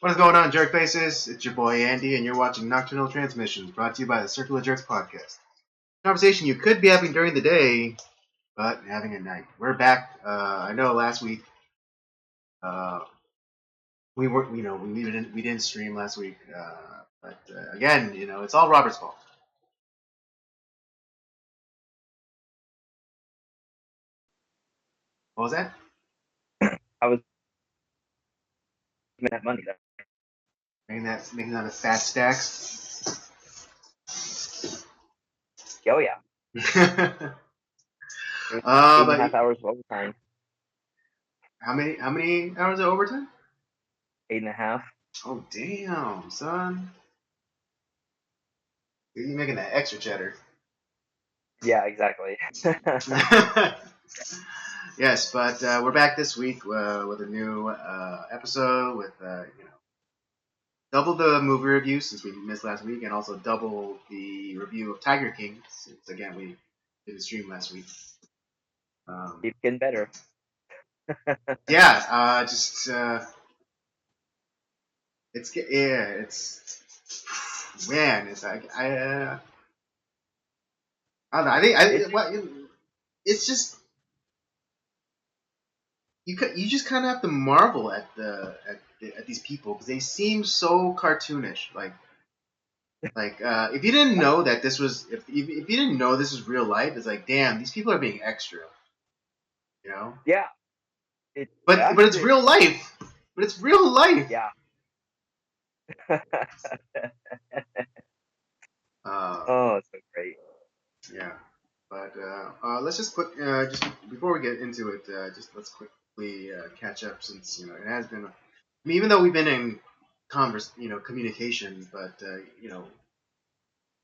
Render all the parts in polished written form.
What is going on, jerk faces? It's your boy Andy, and you're watching Nocturnal Transmissions, brought to you by the Circle of Jerks podcast. Conversation you could be having during the day, but having at night. We're back. I know last week uh, we were, we didn't stream last week, but again, it's all Robert's fault. What was that? I was making that money. Making that a fat stacks. Oh yeah, eight and a But half hours of overtime. how many hours of overtime? 8.5. Oh damn, son! You're making that extra cheddar. Yeah, exactly. Yes, but we're back this week with a new episode with double the movie review since we missed last week, and also double the review of Tiger King since again we didn't stream last week. Keep getting better. Yeah, it's man, it's like I don't know. It's just you just kind of have to marvel at at these people because they seem so cartoonish. Like if you didn't know that this was if you didn't know this was real life, it's like damn, these people are being extra, you know. Yeah, But it's real life. But it's real life. Yeah. Uh, Oh, it's so great. yeah. But let's just just before we get into it, let's quickly catch up since it has been. I mean, even though we've been in communication, but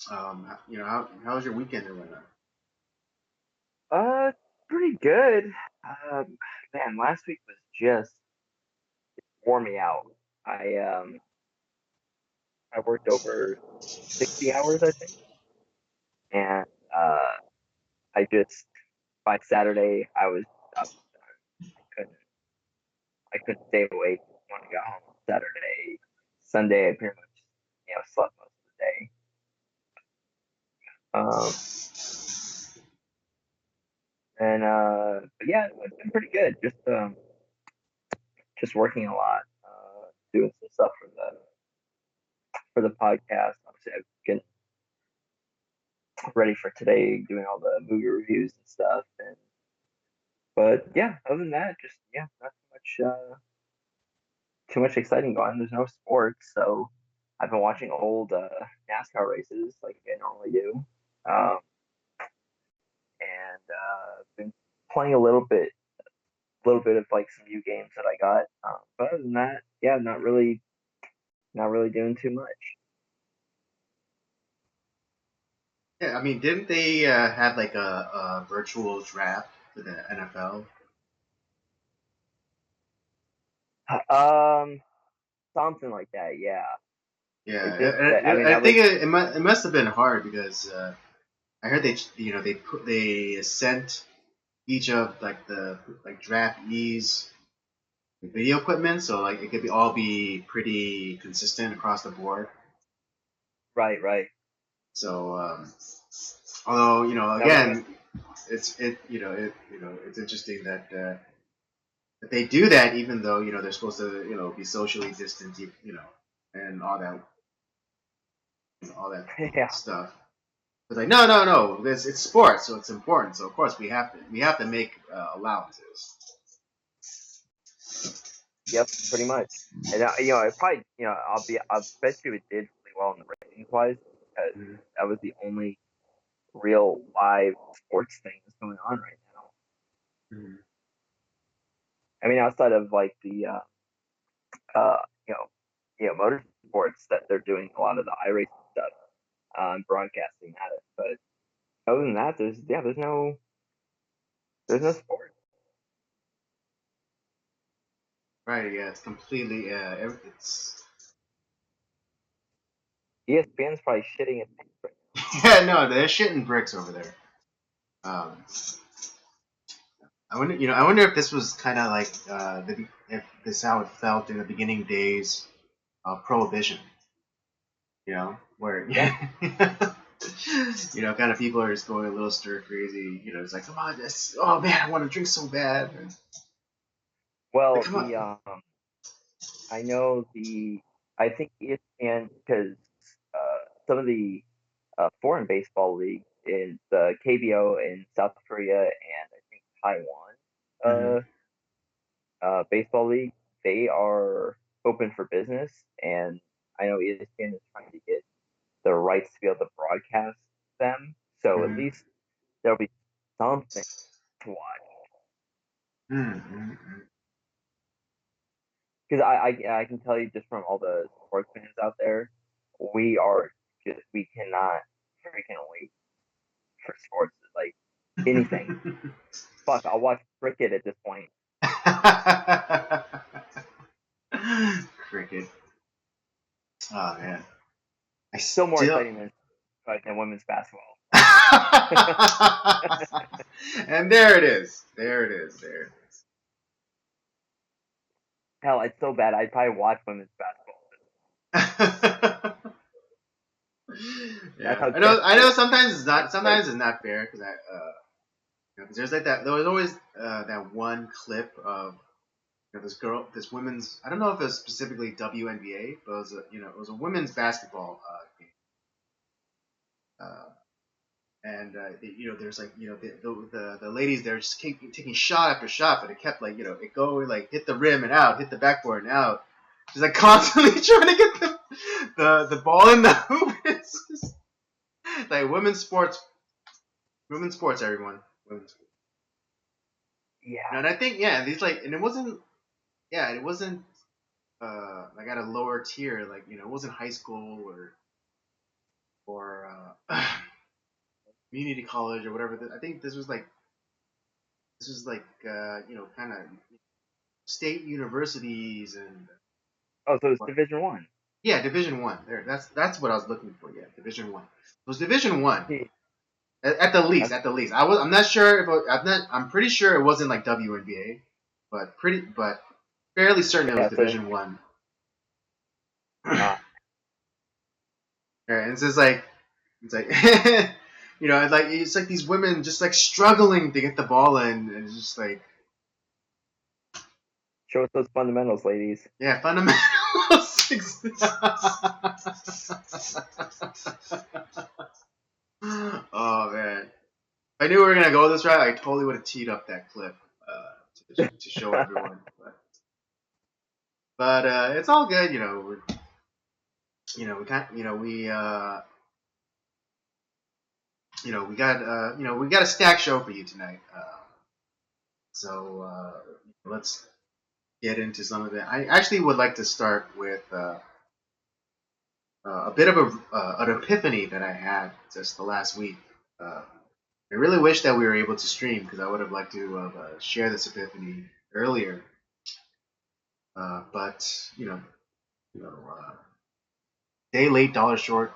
how was your weekend or whatnot? Pretty good. Man, last week was just wore me out. I worked over 60 hours, I think, and I just by Saturday I couldn't I couldn't stay awake when I got home on Saturday. Sunday, I pretty much slept most of the day. Um, and but yeah, it's been pretty good. Just working a lot, doing some stuff for the podcast. Obviously, I'm getting ready for today, doing all the movie reviews and stuff. But yeah, other than that, just not too much exciting going. There's no sports, so I've been watching old NASCAR races like I normally do, um, and been playing a little bit of like some new games that I got. But other than that, yeah, not really doing too much. Yeah, I mean, didn't they have like a virtual draft for the NFL? Something like that, yeah. I think that. I mean, Yeah, I that was think it must have been hard because I heard they sent each of like the like draftees video equipment, so like it could be pretty consistent across the board. right, right. So although That was nice. again, it's interesting that they do that even though they're supposed to be socially distant, and all that Yeah, stuff. It's like no, it's sports, so it's important. So of course we have to make allowances. yep, pretty much. And it probably, I bet you it did really well in the ratings wise because Mm-hmm. that was the only real live sports thing that's going on right now. Mm-hmm. I mean, outside of like the uh, you know, motorsports that they're doing a lot of the iRacing stuff, broadcasting at it. But other than that, there's no sport. Right? Yeah, it's completely. It's ESPN's probably shitting its pants right yeah, no, they're shitting bricks over there. Um, I wonder if this was kind of like if this how it felt in the beginning days prohibition. Where Yeah. kind of people are just going a little stir crazy. It's like, come on, oh man, I want to drink so bad. Like, Well, come on. the I know I think ESPN, because some of the foreign baseball league is the KBO in South Korea and I think Hmm. Taiwan baseball league. They are open for business, and I know ESPN is trying to get the rights to be able to broadcast them. So at Hmm. least there'll be something to watch. Hmm. Because I can tell you just from all the sports fans out there, we cannot freaking wait for sports, like anything. Fuck, I'll watch cricket at this point. Cricket. Oh man, I Still more still. exciting than women's basketball. And there it is. There it is. There Hell, it's so bad. I'd probably watch women's basketball. it is. That's Yeah, how I know. I know. desperate I can get. Sometimes it's not fair because 'cause there's like that. There was always that one clip of this girl, this women's. I don't know if it was specifically WNBA, but it was a women's basketball game. Uh, and there's like the ladies there just keep taking shot after shot, but it kept like it go like hit the rim and out, hit the backboard and out. She's like constantly trying to get the ball in the hoop. It's just like women's sports, everyone. Women's sports. Yeah. And I think these like and it wasn't it wasn't like at a lower tier, like it wasn't high school or community college or whatever. I think this was like kind of state universities and Oh, so it's what? Division One. Yeah, Division One. There, that's what I was looking for. Yeah, Division One. It was Division One See, at the least. that's At the least, I'm not sure if I'm not. I'm pretty sure it wasn't like WNBA, but fairly certain it was yeah. So Division One. uh, And it's like it's like these women just like struggling to get the ball in, and it's just like show us those fundamentals, ladies. fundamentals. Oh man. If I knew we were gonna go this route, I totally would have teed up that clip to show everyone. But it's all good, we kind we got a stack show for you tonight. So let's get into some of it. I actually would like to start with a bit of an epiphany that I had just the last week. Uh, I really wish that we were able to stream because I would have liked to share this epiphany earlier. But you know, uh, day late, dollar short,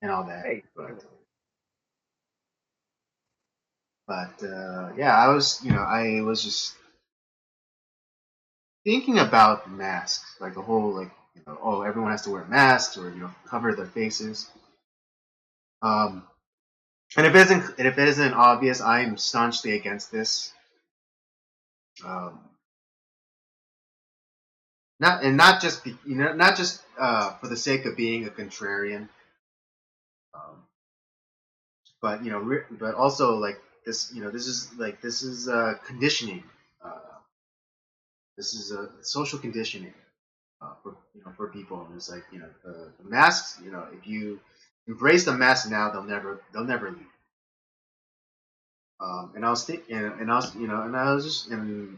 and all that. Hey, But yeah, I was just thinking about masks, like the whole oh, everyone has to wear masks or cover their faces. Um, and if it isn't obvious, I'm staunchly against this. Um, not just not just for the sake of being a contrarian, um, but but also like this. This is conditioning. Uh, this is a social conditioning for for people. And it's like the masks. If you embrace the mask now, they'll never leave. And I was thinking, and I was and I was just and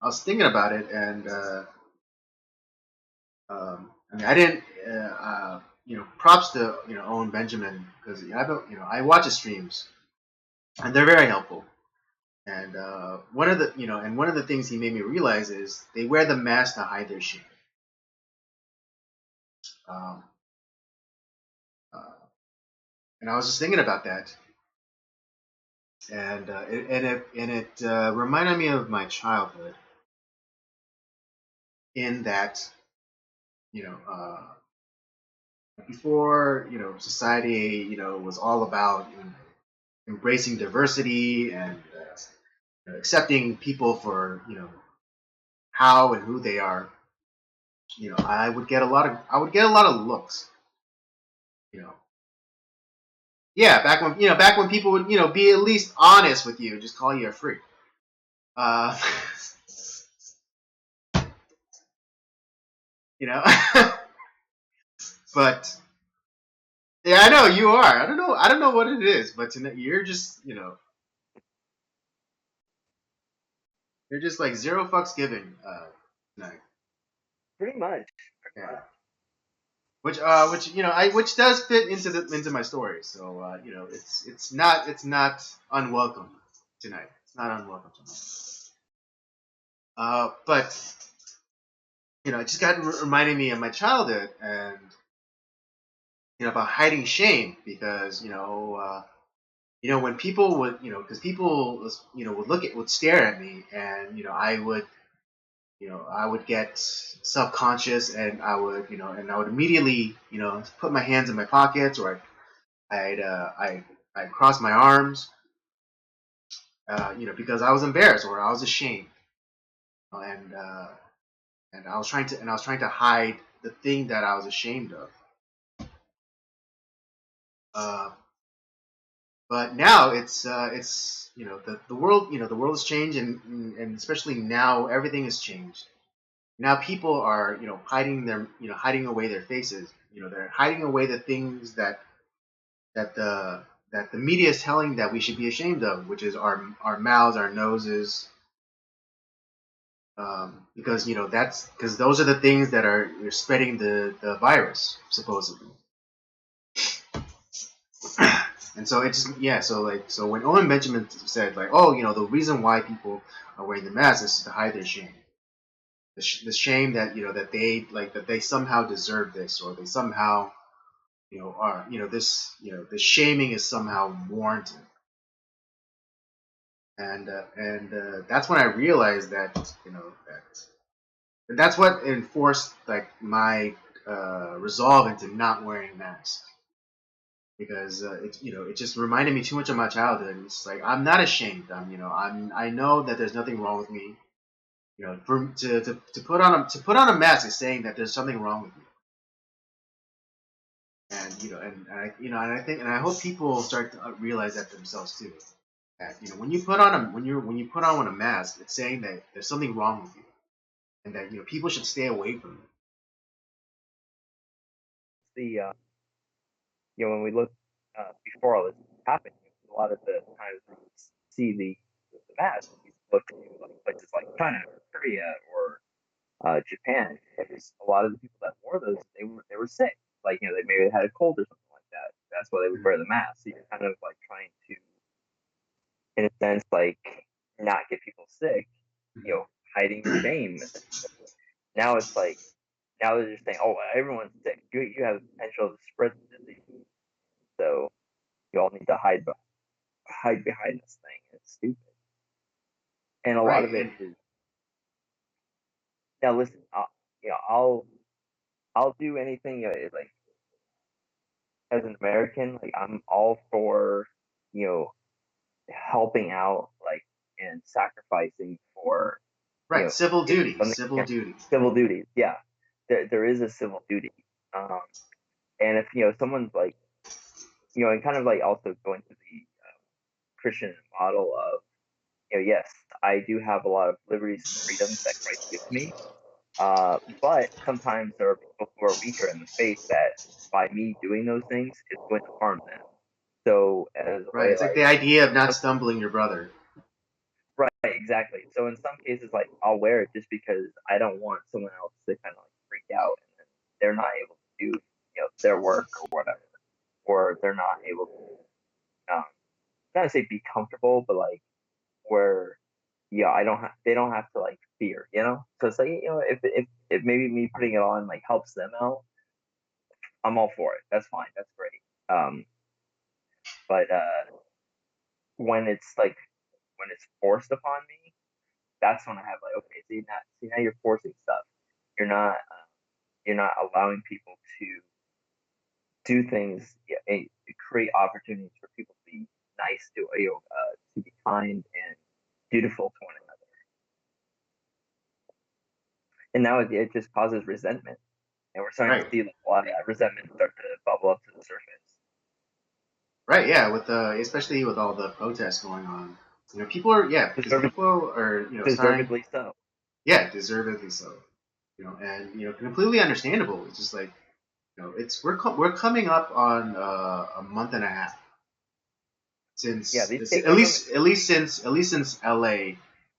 I was thinking about it, and I mean, I didn't. Props to Owen Benjamin because I watch his streams and they're very helpful. And one of the things he made me realize is they wear the mask to hide their shame. Um, uh, and I was just thinking about that, and it reminded me of my childhood in that. you know, before, society, was all about embracing diversity and accepting people for, how and who they are. I would get a lot of looks. You know, yeah, back when people would, be at least honest with you, just call you a freak. Uh, you know, but yeah, I know you are. I don't know. I don't know what it is, but tonight you're just, you're just like zero fucks given tonight. Pretty much. Yeah. Which which does fit into my story. So it's not unwelcome tonight. It's not unwelcome tonight. But it just got reminding me of my childhood and about hiding shame because when people would because people would stare at me and I would get self-conscious and I would immediately put my hands in my pockets or I'd cross my arms because I was embarrassed or I was ashamed and I was trying to hide the thing that I was ashamed of. Uh, but now it's the world the world has changed and especially now everything has changed. Now people are hiding away their faces. They're hiding away the things that the that the media is telling that we should be ashamed of, which is our mouths, our noses, because that's because those are the things that are spreading the virus supposedly. And so it's so when Owen Benjamin said like, oh, the reason why people are wearing the mask is to hide their shame, the shame that that they somehow deserve this or they somehow are the shaming is somehow warranted. And that's when I realized that that's what enforced like my resolve into not wearing masks because it just reminded me too much of my childhood. It's like I'm not ashamed. I know that there's nothing wrong with me. To put on a mask is saying that there's something wrong with me. And and I think and I hope people start to realize that themselves too. That when you put on when you put on a mask, it's saying that there's something wrong with you, and that people should stay away from it. The when we look before all this happened, a lot of the times we see the mask, we look to like places like China or Korea or Japan. There's a lot of the people that wore those, they were sick. Like they maybe had a cold or something like that. That's why they would wear the mask. So you're kind of like trying to, in a sense, like not get people sick. Hiding your shame. Now it's like now they're just saying, oh, everyone's sick. You have the potential to spread the disease. So you all need to hide behind this thing. It's stupid. And a lot Right, of it and is now. Listen, I'll do anything like as an American. Like I'm all for you know helping out like and sacrificing for right, civil if duty, something civil duty. civil duties. Yeah, there is a civil duty. Um, and if someone's like and kind of like also going to the Christian model of yes, I do have a lot of liberties and freedoms that Christ gives me. But sometimes there are people who are weaker in the faith that by me doing those things, it's going to harm them. So as a Right, way it's like the like idea of not stumbling your brother. right, exactly. So in some cases, like I'll wear it just because I don't want someone else to kind of like freak out and then they're not able to do their work or whatever, or they're not able to not to say be comfortable, but like where I don't have they don't have to like fear, So it's like if maybe me putting it on like helps them out, I'm all for it. That's fine. That's great. But when it's like when it's forced upon me, that's when I have like okay, see now you're forcing stuff. You're not. you're not allowing people to do things, and create opportunities for people to be nice to be kind and dutiful to one another. And now it just causes resentment, and we're starting to Right. see a lot of that resentment start to bubble up to the surface. Right. Yeah. With especially with all the protests going on, people are because Deserved, people are starting, deservedly so. deservedly so. And completely understandable. It's just like we're coming up on a month and a half Yeah, since these states are coming. at least since LA,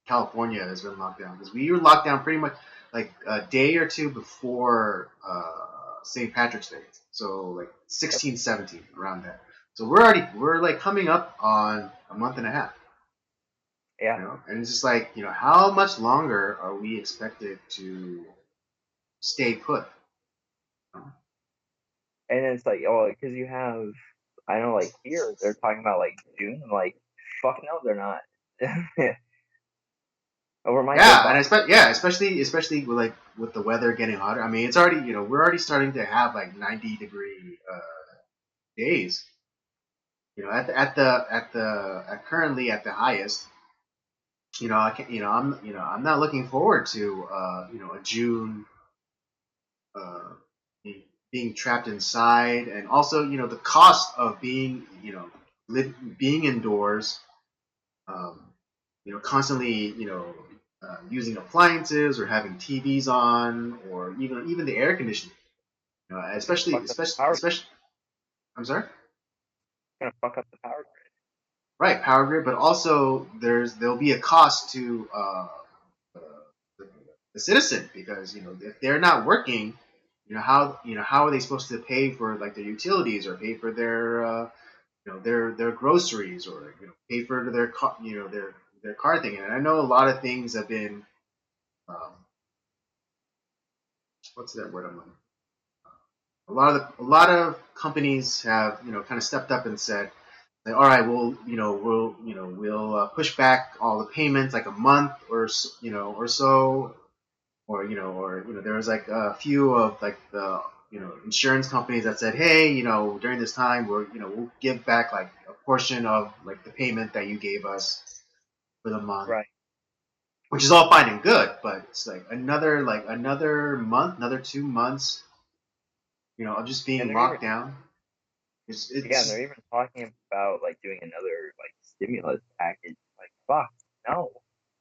California has been locked down because we were locked down pretty much like a day or two before St. Patrick's Day, so like Yep. 16, 17 around that. So we're like coming up on a month and a half, Yeah, and it's just like how much longer are we expected to stay put? and it's like, oh, because you have, I know, like here they're talking about like June. I'm like, fuck no, they're not. Over my dead Yeah, and body. especially with like with the weather getting hotter. I mean, it's already we're already starting to have like 90-degree days. At currently at the highest. I can I'm not looking forward to a June uh, being trapped inside, and also the cost of being being indoors, um, constantly using appliances or having TVs on, or even the air conditioning. Fuck up the power. Especially. I'm sorry. Gonna fuck up the power grid. Right, power grid, but also there'll be a cost to the, the citizen, because if they're not working, how are they supposed to pay for like their utilities, or pay for their their groceries, or pay for their car, their car thing. And I know a lot of things have been um, what's that word I'm looking a lot of companies have kind of stepped up and said, like, all right, we'll push back all the payments like a month or so, or there was like a few of like the insurance companies that said, hey, during this time we'll give back like a portion of like the payment that you gave us for the month, Right. which is all fine and good, but it's like another month, another 2 months, of just And being they're even locked down. yeah, It's they're even talking about like doing another like stimulus package. Like fuck no.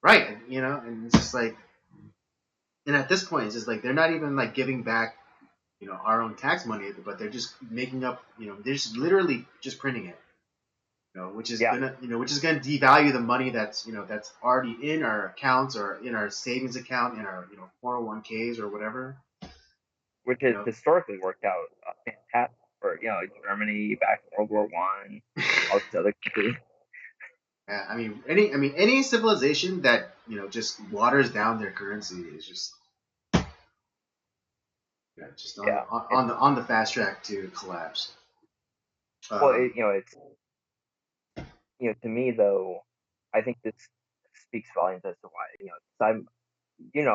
right, and it's just like, and at this point, it's just like they're not even like giving back, our own tax money, but they're just making up, they're just literally just printing it, Yeah, which is gonna devalue the money that's already in our accounts, or in our savings account, in our 401ks or whatever, which you has know. historically worked out fantastic for Germany back in World War I, all these other countries. Any civilization that just waters down their currency is just on Yeah, the on the fast track to collapse. well, Um, it's to me though, I think this speaks volumes as to why 'cause I'm I mean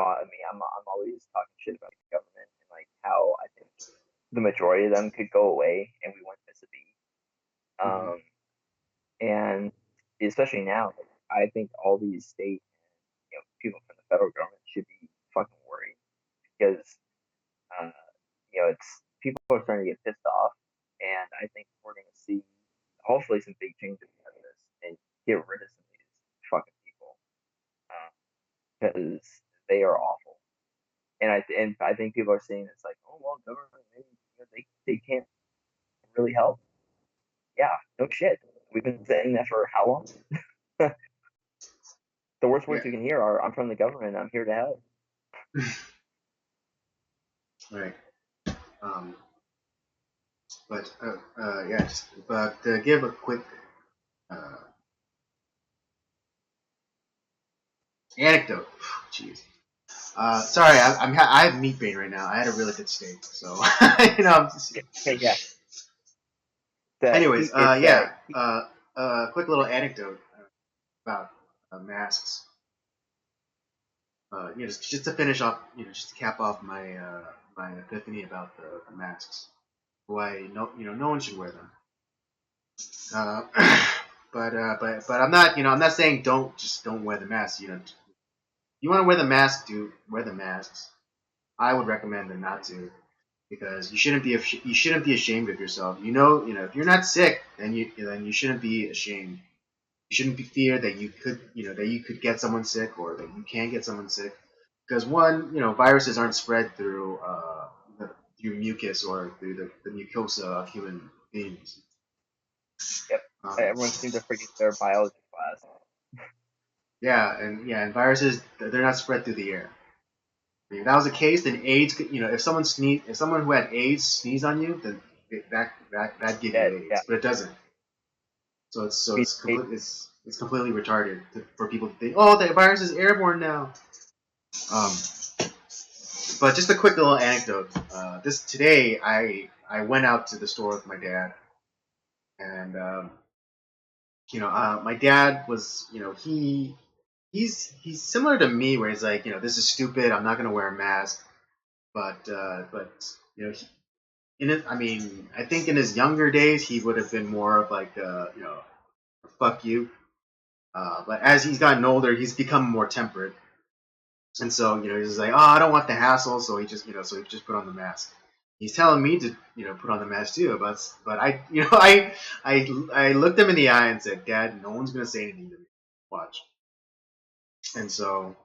I'm always talking shit about the government and like how I think the majority of them could go away and we wouldn't miss a beat. mhm. Um, and especially now, like, I think all these state people from the federal government should be fucking worried because uh, it's people are starting to get pissed off, and I think we're going to see hopefully some big changes out of this and get rid of some of these fucking people because they are awful. And I think people are saying it's like, oh well, government maybe they can't really help. Yeah, no shit. We've been saying that for how long? The worst Yeah, words you can hear are, "I'm from the government. I'm here to help." right. Um, but yes, but to give a quick uh, anecdote. Jeez. Sorry, I have meat brain right now. I had a really good steak, so I'm just. Yeah, yeah. The Anyways, heat. It's yeah. Quick little anecdote about masks. Just to finish off, just to cap off my my epiphany about the masks. Why no one should wear them. Uh, but I'm not saying don't wear the mask. You want to wear the mask, do wear the masks. I would recommend them not to because you shouldn't be ashamed of yourself. If you're not sick, then you shouldn't be ashamed. You shouldn't be fear that you could get someone sick or that you can get someone sick because one, viruses aren't spread through mucus or through the mucosa of human beings. Yep. Um, Everyone seemed to forget their biology class. and viruses they're not spread through the air. If that was the case, then AIDS could, if someone who had AIDS sneezed on you, then that give you Dead. Yeah. AIDS, but it doesn't. We ate It's completely retarded for people to think, oh, the virus is airborne now. Um, but just a quick little anecdote. This today, I went out to the store with my dad, and my dad was, he's similar to me, where he's like, this is stupid. I'm not gonna wear a mask, but he, in it, I mean, I think in his younger days he would have been more of like, fuck you. But as he's gotten older, he's become more temperate, and so he's like, oh, I don't want the hassle, so he just put on the mask. He's telling me to put on the mask too, but I I looked him in the eye and said, Dad, no one's gonna say anything to me. Watch. And so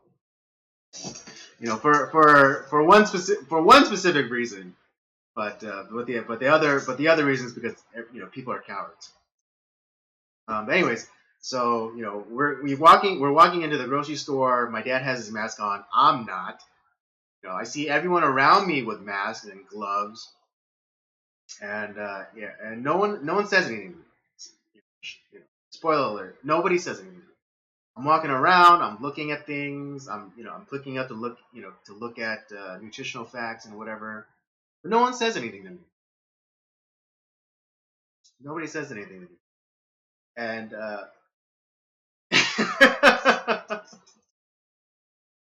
for one specific reason, but the other reason is because people are cowards. But anyways, so we're walking into the grocery store. My dad has his mask on. I'm not. I see everyone around me with masks and gloves, and and no one says anything. Spoiler alert: nobody says anything. I'm walking around. I'm looking at things. I'm clicking up to look at nutritional facts and whatever. But no one says anything to me. Nobody says anything to me. And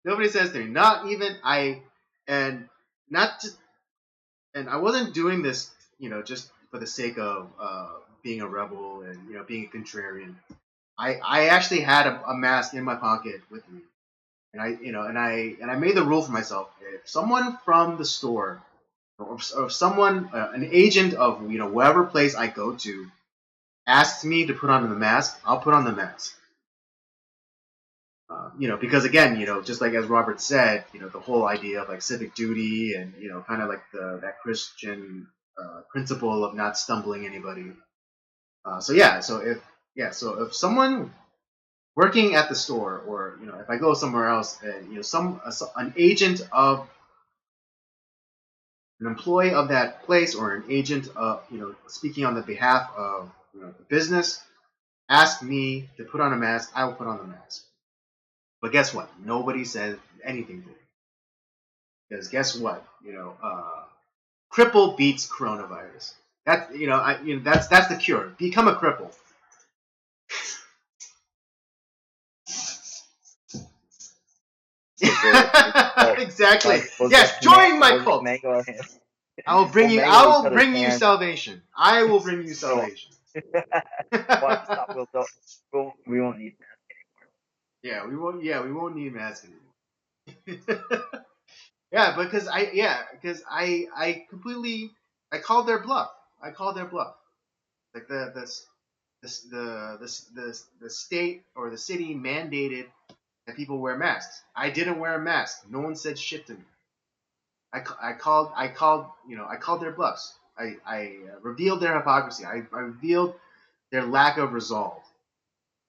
nobody says to me. Not even I, and not just, and I wasn't doing this, just for the sake of being a rebel and being a contrarian. I actually had a mask in my pocket with me, and I made the rule for myself: if someone from the store or someone, an agent of whatever place I go to, asks me to put on the mask, I'll put on the mask. Because again, just like as Robert said, the whole idea of like civic duty and kind of like that Christian principle of not stumbling anybody. So if someone working at the store, or if I go somewhere else, and an agent of an employee of that place, or an agent of speaking on the behalf of the business, ask me to put on a mask, I will put on the mask. But guess what? Nobody says anything to me. Because guess what? Cripple beats coronavirus. That's the cure. Become a cripple. Exactly. Yes, join my cult. I will bring you. I will bring you salvation. I will bring you salvation. We'll have to stop. We won't need masks Yeah, we won't. Yeah, we won't need masks anymore. Because I completely I called their bluff. I called their bluff. Like the state or the city mandated that people wear masks. I didn't wear a mask. No one said shit to me. I called their bluffs. I revealed their hypocrisy. I revealed their lack of resolve.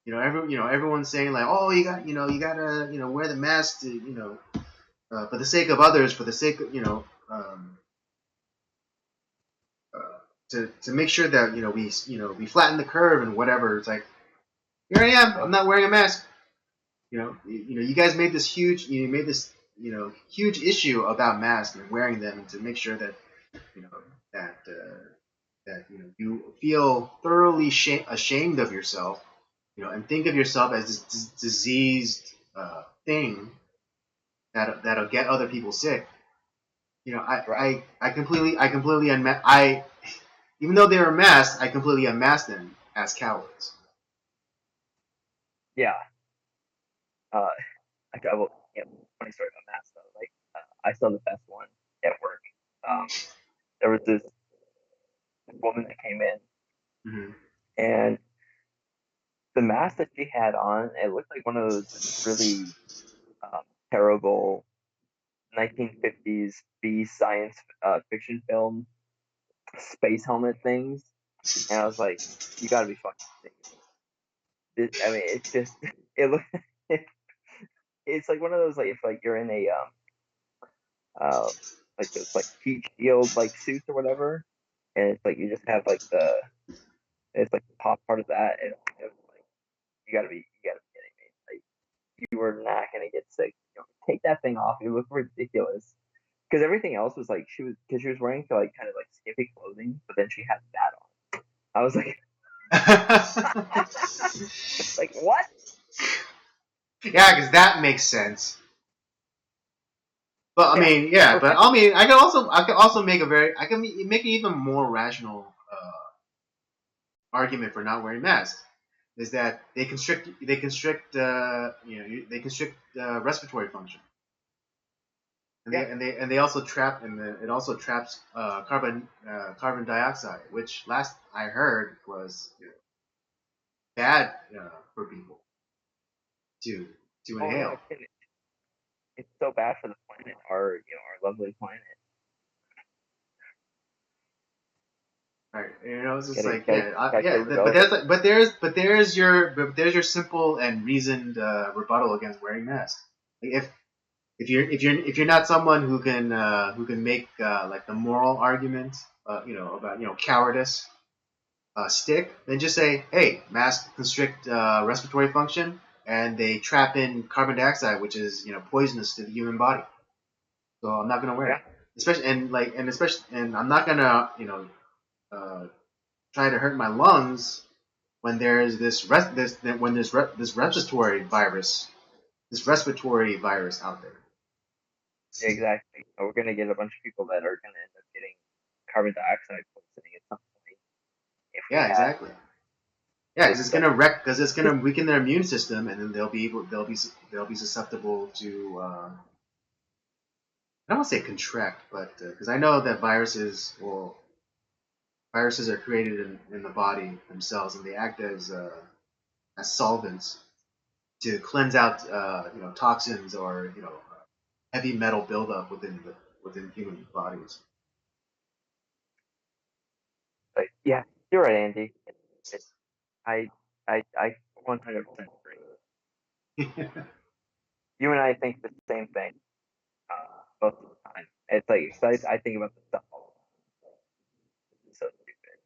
Everyone's saying like, oh, you gotta wear the mask to for the sake of others, for the sake of uh, to make sure that we flatten the curve and whatever. It's like, here I am. I'm not wearing a mask. You guys made this huge issue about masks and wearing them to make sure that you know that you feel thoroughly ashamed of yourself, and think of yourself as this diseased thing that'll get other people sick. You know, Right. I completely I even though they were masked, I completely unmasked them as cowards. Yeah. Uh, I will. Yeah. Funny story about masks though. Like, I saw the best one at work. Um, there was this woman that came in, Hmm. and the mask that she had on, it looked like one of those really um, terrible 1950s B science fiction film space helmet things. And I was like, you got to be fucking kidding me. I mean, it's just it looks. It's like one of those like if like you're in a uh like those like heat shield like suits or whatever, and it's like you just have like the it's like the top part of that, and it's like you gotta be kidding me. Like you were not gonna get sick. You know, take that thing off. You look ridiculous. Because everything else was like she was wearing like kind of like skimpy clothing, but then she had that on. I was like, like what? Yeah, because that makes sense. But I Yeah, mean, yeah, but right. I mean, I can also make a very I can make an even more rational argument for not wearing masks. Is that they constrict they constrict respiratory function, Yeah. and they also trap and it also traps carbon dioxide, which last I heard was bad for people to Oh no, inhale. it's so bad for the planet, our lovely planet. Right, it's just Gotta like gotta gotta get yeah. rid of it. But there's your simple and reasoned rebuttal against wearing masks. Like if you're not someone who can make like the moral argument, about cowardice stick, then just say, hey, masks constrict respiratory function, and they trap in carbon dioxide, which is poisonous to the human body. So I'm not gonna wear Yeah, it, especially and I'm not gonna uh, try to hurt my lungs when there's this respiratory virus out there. exactly. We're gonna get a bunch of people that are gonna end up getting carbon dioxide poisoning at some point if we Yeah, have exactly. Yeah, this stuff. because it's gonna weaken their immune system, and then they'll be susceptible to I don't want to say contract, but because I know that viruses are created in the body themselves, and they act as solvents to cleanse out toxins or heavy metal buildup within human bodies. But yeah, you're right, Andy. It, I I 100% agree. You and I think the same thing most of the time. It's like 'cause I think about this stuff all the time. It's so stupid.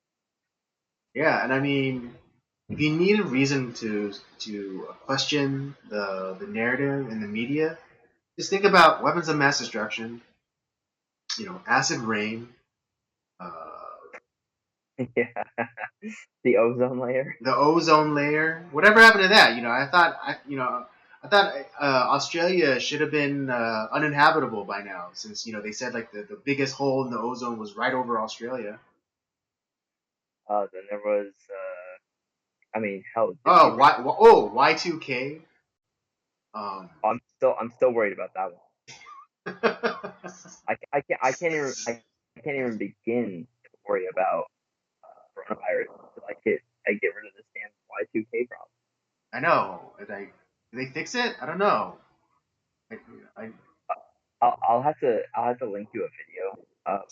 Yeah, and I mean, if you need a reason to question the narrative in the media, just think about weapons of mass destruction, acid rain, uh, Yeah, the ozone layer. the ozone layer. Whatever happened to that? I thought Australia should have been uninhabitable by now, since they said like the biggest hole in the ozone was right over Australia. Then there was. I mean, hell, did you Oh, read? Y2K. Um, I'm still worried about that one. I can't even begin to worry about coronavirus until I get rid of this damn Y2K problem. I know. Did they fix it? I don't know. I, I, I'll have to link you a video of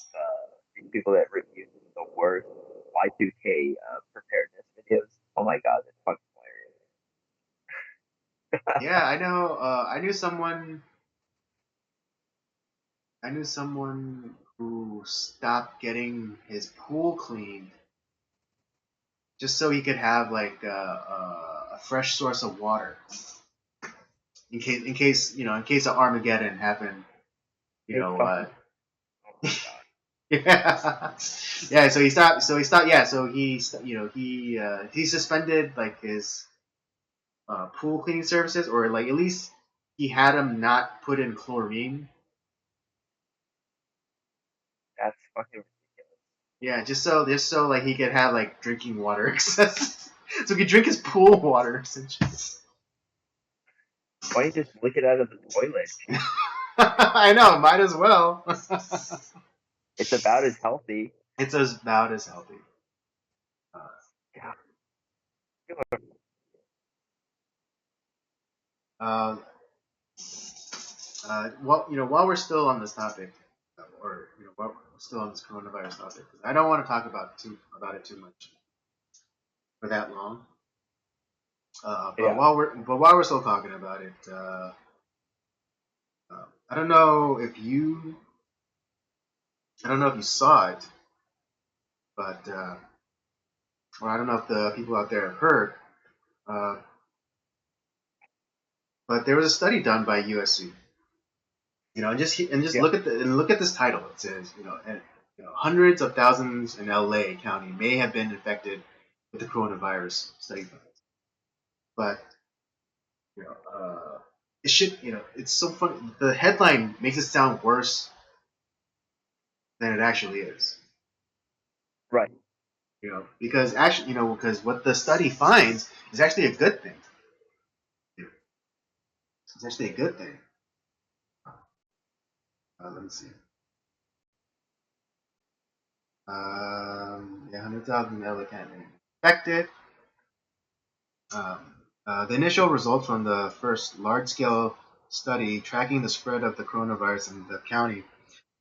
these people that review the worst Y2K preparedness videos. Oh my god, it's fucking yeah, I know. I knew someone who stopped getting his pool cleaned just so he could have like a fresh source of water in case of Armageddon happened. You hilarious. know Hey, fucking. what? Oh my god. Yeah, yeah. So he stopped. So he stopped. Yeah. So he suspended like his pool cleaning services, or like at least he had him not put in chlorine. fucking ridiculous. Yeah, just so like he could have like drinking water access, so he could drink his pool water essentially. Why don't you just lick it out of the toilet? I know, might as well. It's about as healthy. It's about as healthy. Uh, Yeah. uh, well, while we're still on this topic, or while we're still on this coronavirus topic, 'cause I don't want to talk about it too much for that long. But Yeah. while we're still talking about it, I don't know if you saw it, but or I don't know if the people out there have heard, uh, but there was a study done by USC. And just Yeah. look at this title. It says, hundreds of thousands in LA County may have been infected with the coronavirus study. But it should, it's so funny. The headline makes it sound worse than it actually is. Right. Because actually, because what the study finds is actually a good thing. It's actually a good thing. Let me see. Yeah, 100,000 LA County infected. Um, the initial results from the first large-scale study tracking the spread of the coronavirus in the county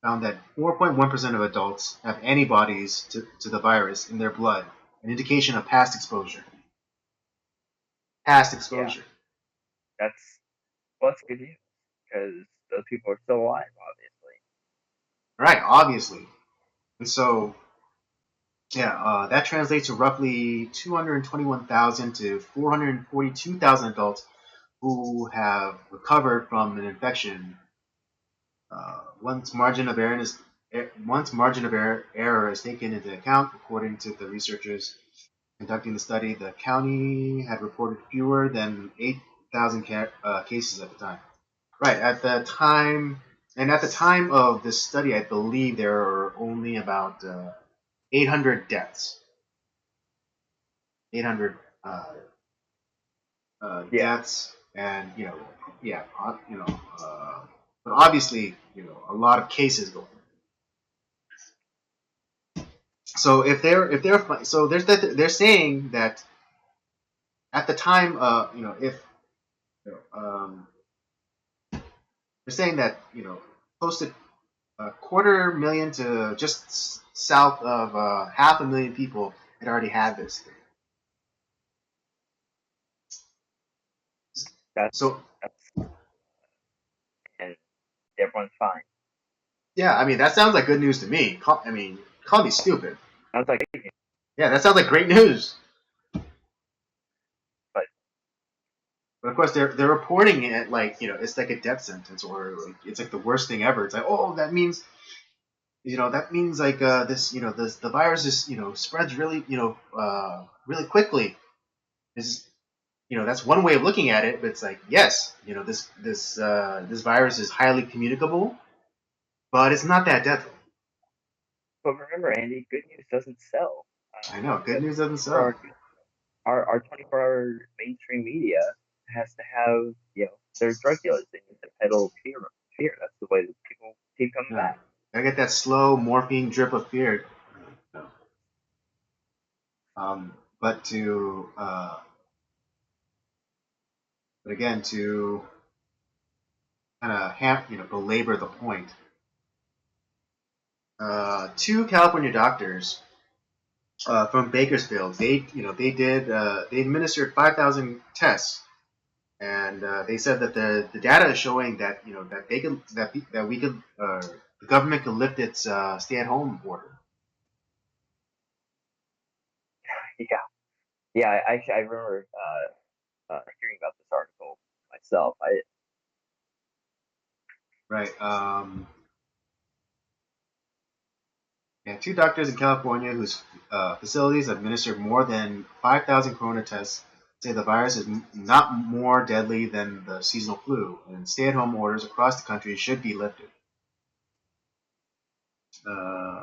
found that 4.1% of adults have antibodies to the virus in their blood, an indication of past exposure. Past Yeah. exposure. That's good news because those people are still alive, obviously. Right, obviously. And so, yeah, that translates to roughly 221,000 to 442,000 adults who have recovered from an infection. Once margin of error is taken into account, according to the researchers conducting the study, the county had reported fewer than 8,000 cases at the time. Right at the time, and at the time of this study, I believe there are only about 800 deaths. 800 Yeah. deaths, and yeah, but obviously, a lot of cases going. So if they're so they're saying that at the time, if you know, they're saying that close to a quarter million to just south of 500,000 people had already had this thing. That's So that's and everyone's fine. yeah, I mean that sounds like good news to me. Call me stupid. Sounds like, Yeah, that sounds like great news. but But of course, they're reporting it like it's like a death sentence, or like it's like the worst thing ever. It's like, oh, that means like this the virus is spreads really really quickly. Is that's one way of looking at it, but it's like, yes, this virus is highly communicable, but it's not that deadly. remember, Andy, good news doesn't sell. I know, good That's news doesn't 24 sell. hour our 24-hour mainstream media has to have their drug dealers. They need to peddle fear. Fear. That's the way that people keep coming Yeah, back. gotta get that slow morphine drip of fear. Um, but to but again, to kind of belabor the point. Two California doctors from Bakersfield, they administered 5,000 tests, and they said that the data is showing that that they could that we could the government could lift its stay-at-home order. Yeah, yeah. I remember hearing about this article myself. Right. Yeah, two doctors in California whose facilities administered more than 5,000 corona tests say the virus is not more deadly than the seasonal flu, and stay-at-home orders across the country should be lifted.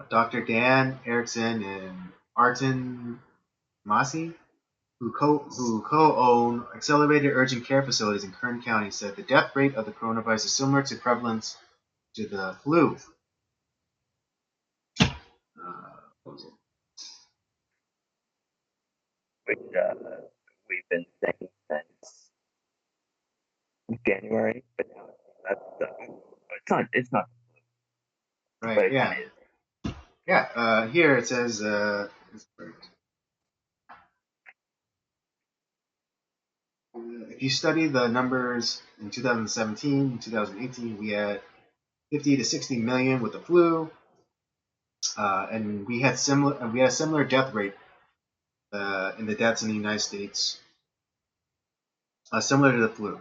Dr. Dan Erickson and Artin Masi, who co-own Accelerated Urgent Care Facilities in Kern County, said the death rate of the coronavirus is similar to prevalence to the flu. What was it? which we've been saying since January, but now that's it's not, but Right, it kind yeah. of is. Yeah, here it says, if you study the numbers in 2017, 2018, we had 50 to 60 million with the flu, and we had a similar death rate in the deaths in the United States, similar to the flu.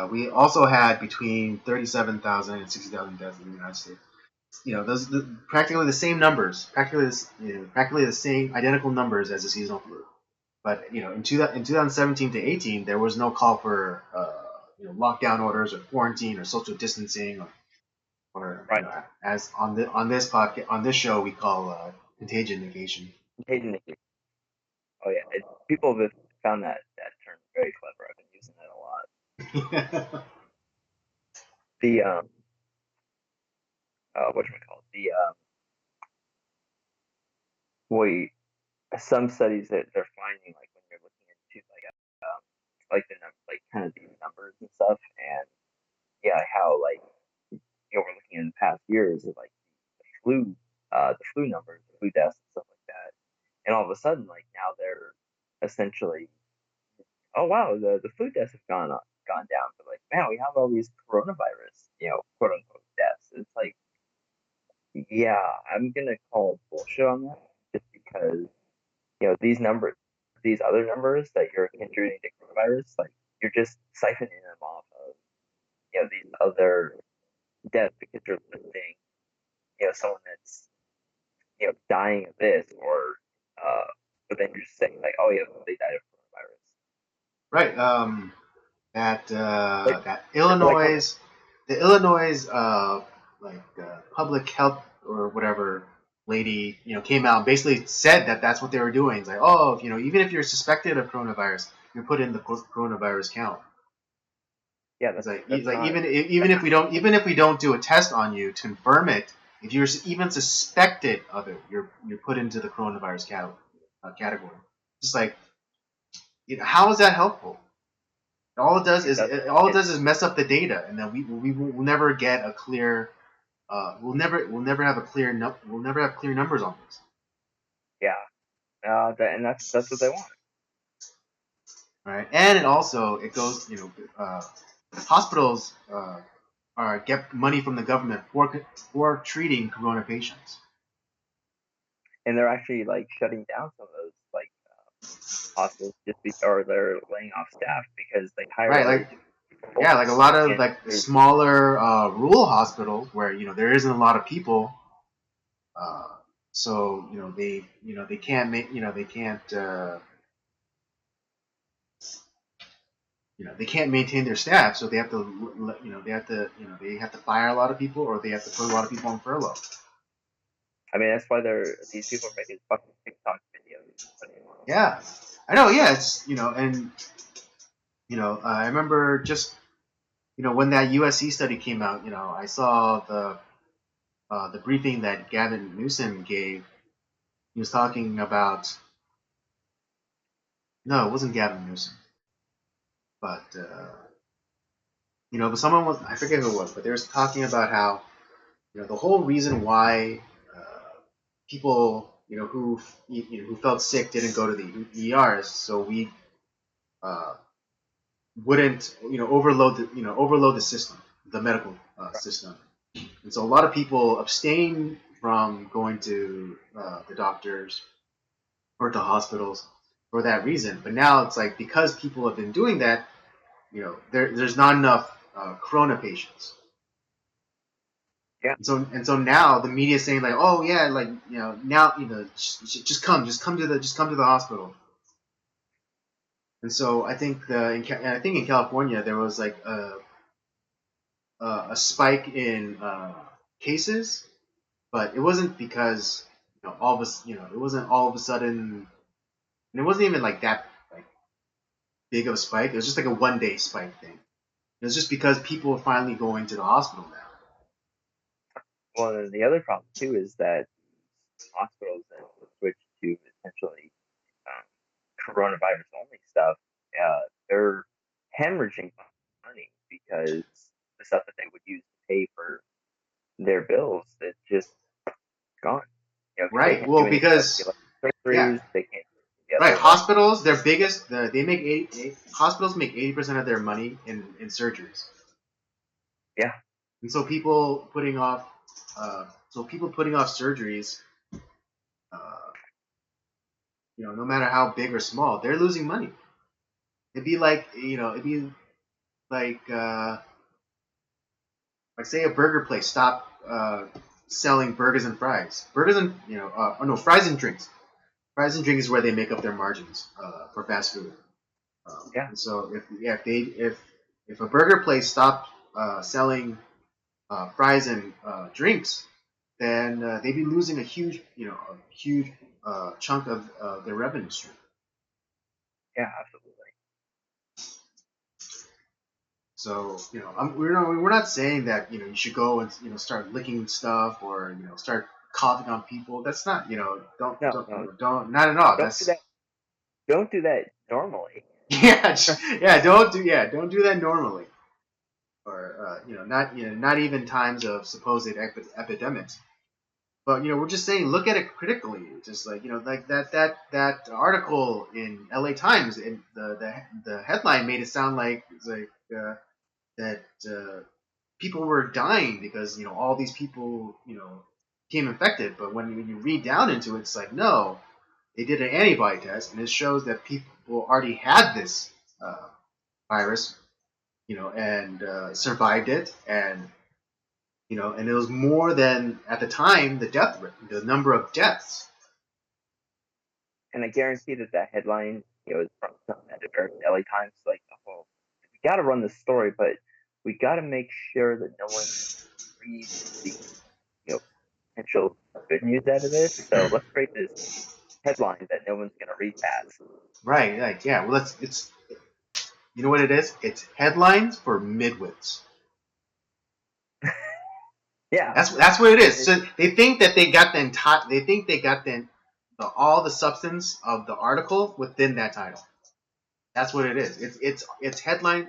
We also had between 37,000 and 60,000 deaths in the United States. Those practically the same numbers, practically the same identical numbers as the seasonal flu. But in 2017 to 18, there was no call for lockdown orders or quarantine or social distancing or Right. as on this podcast on this show we call contagion negation. Contagion. Oh yeah, people have found that term very clever. I've been using it a lot. The whatchamacallit, the wait, some studies that they're finding, like when you're looking into like like kind of these numbers and stuff, and yeah, how like we're looking in the past years of like the flu numbers, the flu deaths, and stuff like that, and all of a sudden, like now they're essentially, oh wow, the flu deaths have gone down, but like man, we have all these coronavirus, quote unquote deaths. It's like, yeah, I'm gonna call bullshit on that just because these other numbers that you're contributing to coronavirus, like you're just siphoning them off of these other deaths because you're listing someone that's dying of this, or but then you're just saying like, oh yeah, they died of coronavirus. Right. That Like, that like come on. the Illinois public health or whatever lady came out and basically said that that's what they were doing. It's like, oh, even if you're suspected of coronavirus, you're put in the coronavirus count. Yeah, It's that's like not even if we don't do a test on you to confirm it, if you're even suspected of it, you're put into the coronavirus category. Just like, how is that helpful? it doesn't All it it does is mess up the data, and then we will never get a clear. We'll never have we'll never have clear numbers on this. yeah, and that's what they want. Right, and it goes hospitals get money from the government for treating corona patients. And they're actually like shutting down some of those like hospitals or they're laying off staff because they hire Right, way like too many people, like a lot of and like smaller rural hospitals where there isn't a lot of people, uh, so they can't make they can't they can't maintain their staff, so they have to they have to fire a lot of people or they have to put a lot of people on furlough. I mean that's why these people are making fucking TikTok videos. Yeah, I know. Yeah, it's and I remember just when that USC study came out. I saw the briefing that Gavin Newsom gave. He was talking about no, it wasn't Gavin Newsom, but but someone was I forget who it was, but they were talking about how the whole reason why people who felt sick didn't go to the ERs, so we uh, wouldn't overload the system, the medical system, and so a lot of people abstain from going to the doctors or to hospitals for that reason. But now it's like because people have been doing that, there's not enough corona patients. Yeah, And so now the media is saying like, oh yeah, like now just come to the hospital. And so I think in California there was like a spike in cases, but it wasn't because all of us, it wasn't all of a sudden, and it wasn't even like that like big of a spike. It was just like a 1 day spike thing. It was just because people were finally going to the hospital now. Well, and the other problem too is that hospitals that switch to essentially um, coronavirus only stuff, they're hemorrhaging money because the stuff that they would use to pay for their bills is just gone. Because they Right. can't do Well, any of because the yeah, surgeries, they can't do the right. other like Hospitals, their biggest, they make hospitals make 80% of their money in surgeries, yeah. and so people putting off surgeries, uh, no matter how big or small, they're losing money. It'd be like say a burger place stopped selling burgers and fries. Burgers and oh no, fries and drinks. Fries and drinks is where they make up their margins for fast food. Yeah. And so if a burger place stopped selling fries and drinks, then they'd be losing a huge chunk of their revenue stream. Yeah, absolutely. So we're not saying that you should go and start licking stuff or start coughing on people. That's not don't No, don't no, don't not at all. don't do That's that. Don't do that normally. don't do that normally. Or not even times of supposed epidemics. But we're just saying look at it critically. Just like like that article in L.A. Times, and the headline made it sound like it's like that people were dying because all these people became infected. But when you read down into it, it's like no, they did an antibody test, and it shows that people already had this virus, and survived it, and it was more than at the time the number of deaths. And I guarantee that that headline, is from some editor at LA Times, like, oh, we got to run this story, but we got to make sure that no one reads the, potential good news out of this. So let's create this headline that no one's going to read past. Right? Like yeah, well, it's you know what it is? It's headlines for midwits. Yeah. That's what it is. So they think that they got the entire. They think they got all the substance of the article within that title. That's what it is. It's headline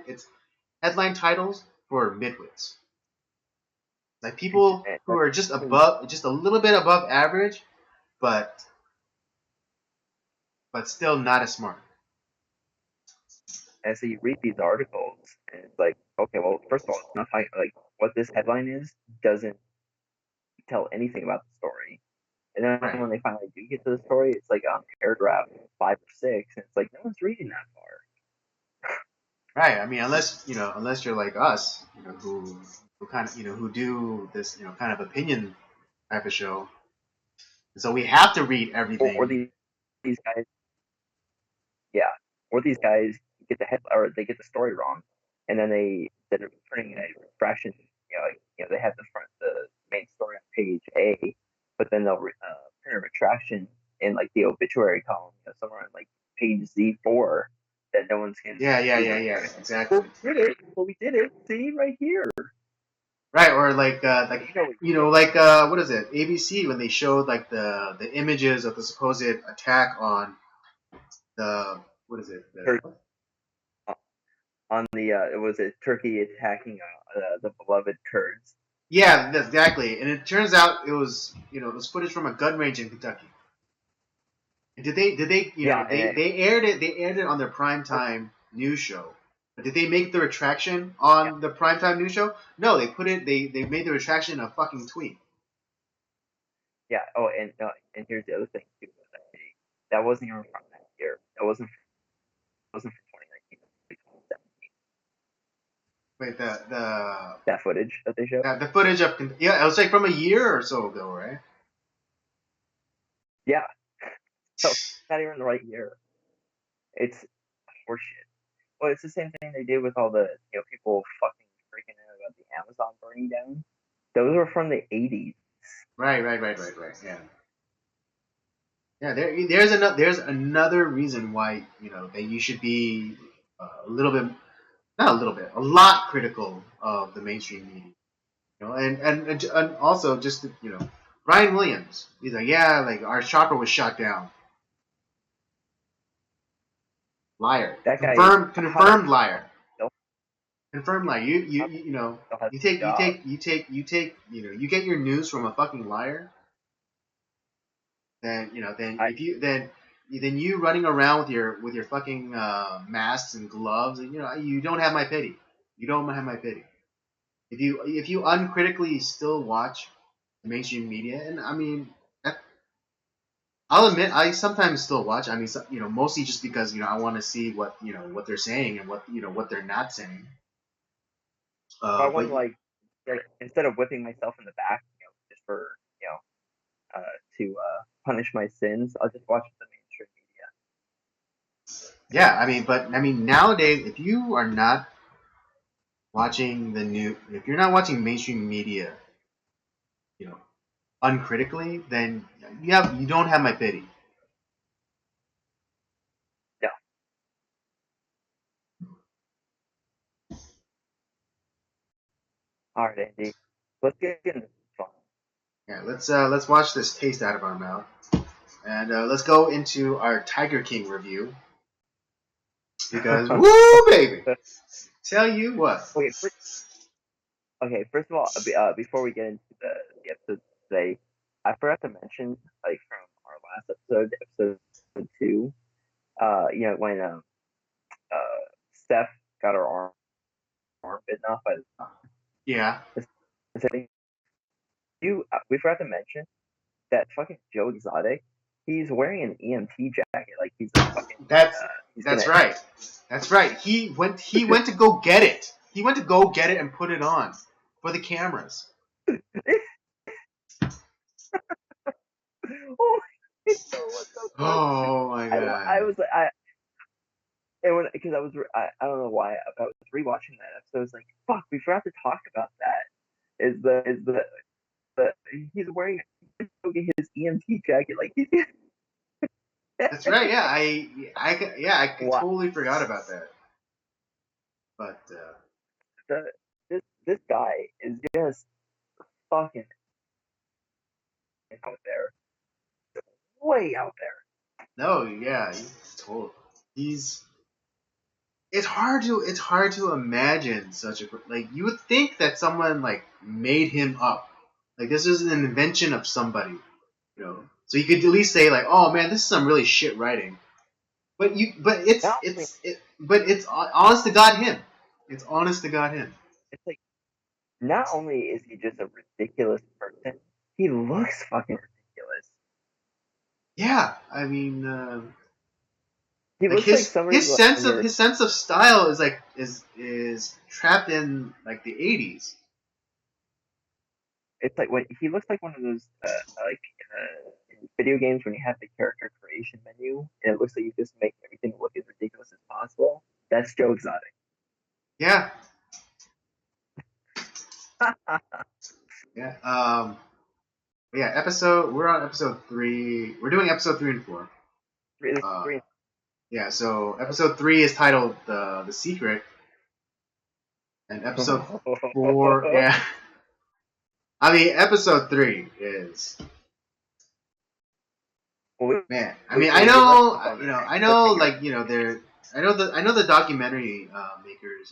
titles for midwits, like people who are just a little bit above average, but still not as smart. And so you read these articles, and it's like, okay, well, first of all, it's not like what this headline is doesn't tell anything about the story. And then Right. when they finally do get to the story, it's like on paragraph 5 or 6, and it's like no one's reading that far. Right. I mean, unless you're like us, who kind of who do this kind of opinion type of show, so we have to read Or everything. these guys, yeah, or these guys get the head or they get the story wrong, and then they instead of printing a refreshen, they have the main story on page A, but then they'll print a retraction in like the obituary column, somewhere on like page Z4 that no one's going Yeah, yeah, to yeah, even yeah, hear. exactly. Well, we did it. See right here. Right, or like We know we did it. what is it? ABC when they showed like the images of the supposed attack on the what is it? On the it was a Turkey attacking the beloved Kurds. Yeah, exactly. And it turns out it was footage from a gun range in Kentucky. And did they Yeah, and they aired it on their primetime news show. But did they make the retraction on the primetime news show? No, they made the retraction a fucking tweet. yeah. Oh, and here's the other thing too. That wasn't even from that year. That wasn't from 2019. Wait, the That footage that they showed. the footage of yeah, it was like from a year or so ago, right? Yeah, so not even the right year. It's horseshit. Well, it's the same thing they did with all the people fucking freaking out about the Amazon burning down. Those were from the 80s. Right. Yeah. Yeah. There's another reason why that you should be a little bit, not a little bit, a lot critical of the mainstream media. And also just Brian Williams. He's like, yeah, like our chopper was shot down. Liar. That guy is Confirmed liar. still Confirmed liar. You you how you you know still has you a take you job. take you take you take you get your news from a fucking liar. Then I if you then you running around with your fucking masks and gloves, and you don't have my pity. You don't have my pity. If you uncritically still watch the mainstream media, and I mean, I'll admit I sometimes still watch. I mean, mostly just because I want to see what they're saying and what they're not saying. I But want to instead of whipping myself in the back, just for you to punish my sins, I'll just watch the mainstream yeah, I mean nowadays, if you are not watching if you're not watching mainstream media, you know, uncritically, then you don't have my pity. media. All right, Andy, let's get into this one. Yeah, let's watch this taste out of our mouth, and let's go into our Tiger King review because woo baby, tell you what. Okay, first of all, before we get into the episode today, I forgot to mention, like from our last episode 2, when Steph got her arm bitten off by Yeah, the thing. We forgot to mention that fucking Joe Exotic, he's wearing an EMT jacket, like he's a fucking that's he's that's gonna. right. That's right. He went to go get it. He went to go get it and put it on for the cameras. Oh, it's so funny. Oh my I god. was like, and when because I don't know why I was rewatching that episode. I was like, fuck, we forgot to talk about that. The he's wearing his EMT jacket, like he's That's right. Yeah, I wow. totally forgot about that. But The, this guy is just fucking out there, way out there. no, yeah, totally. He's. It's hard to imagine such a like. You would think that someone like made him up. Like this is an invention of somebody. So you could at least say like, oh man, this is some really shit writing. But Not only it's honest to God him. It's honest to God him. it's like not only is he just a ridiculous person, he looks fucking ridiculous. Yeah, I mean, He like looks like his somebody his like sense when of you're. his sense of style is like is trapped in like the 80s. It's like when he looks like one of those in video games when you have the character creation menu and it looks like you just make everything look as ridiculous as possible. That's Joe Exotic. Yeah, yeah. Yeah. We're on episode 3. We're doing episode 3 and 4. This is Uh, three. yeah. So episode 3 is titled the Secret, and episode 4. Yeah. I mean, episode 3 is. Well, Man, I we, mean, I we left know, off on a I know, cliffhanger. like, they're, I know the documentary makers,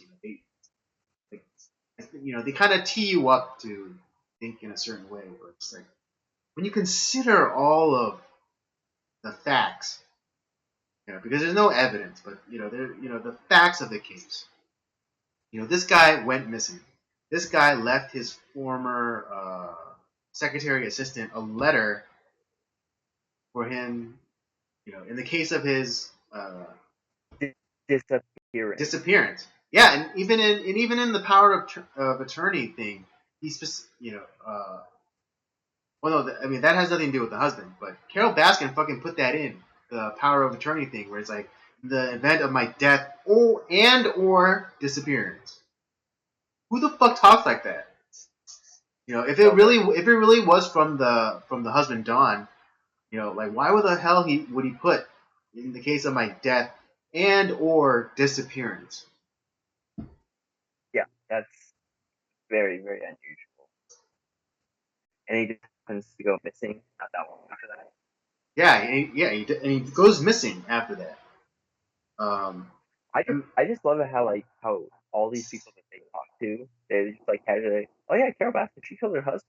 they kind of tee you up to think in a certain way, but it's like when you consider all of the facts, because there's no evidence, but the facts of the case. This guy went missing. This guy left his former secretary assistant a letter for him. In the case of his Disappearance. disappearance. Yeah, and even in the power of attorney thing, he's well, no, I mean that has nothing to do with the husband, but Carol Baskin fucking put that in the power of attorney thing, where it's like the event of my death or disappearance. Who the fuck talks like that? if Go for it. it really was from the husband Don, like why would the hell would he put in the case of my death and or disappearance? Yeah, that's very, very unusual. And he just happens to go missing not that long after that. Yeah, and he goes missing after that. Um, and I just love it how all these people that they talk to, they just like casually, oh yeah, Carol Baskin, she killed her husband.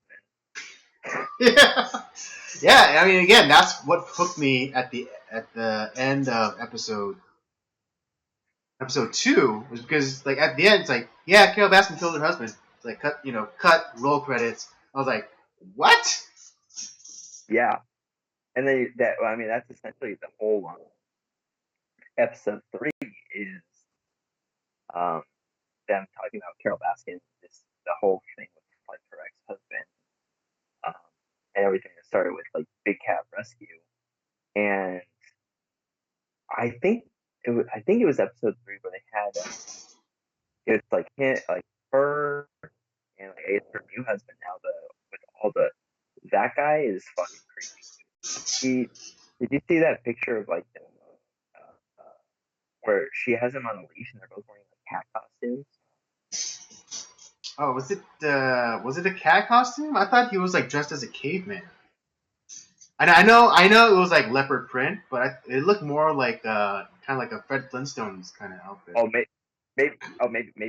yeah, yeah. I mean, again, that's what hooked me at the end of episode 2 was because like at the end it's like, yeah, Carol Baskin killed her husband. It's like cut roll credits. I was like, what? Yeah, and then that well, I mean that's essentially the whole episode 3 is um them talking about Carol Baskin, this the whole thing with like her ex husband, um, and everything that started with like Big Cat Rescue, and I think it was episode 3 where they had it's like him, like her and like I guess her new husband now with all the that guy is fucking creepy. He did you see that picture of like where she has him on a leash and they're both wearing like cat costumes? Oh, was it a cat costume? I thought he was like dressed as a caveman. I know it was like leopard print, but it looked more like kind of like a Fred Flintstones kind of outfit. Oh, maybe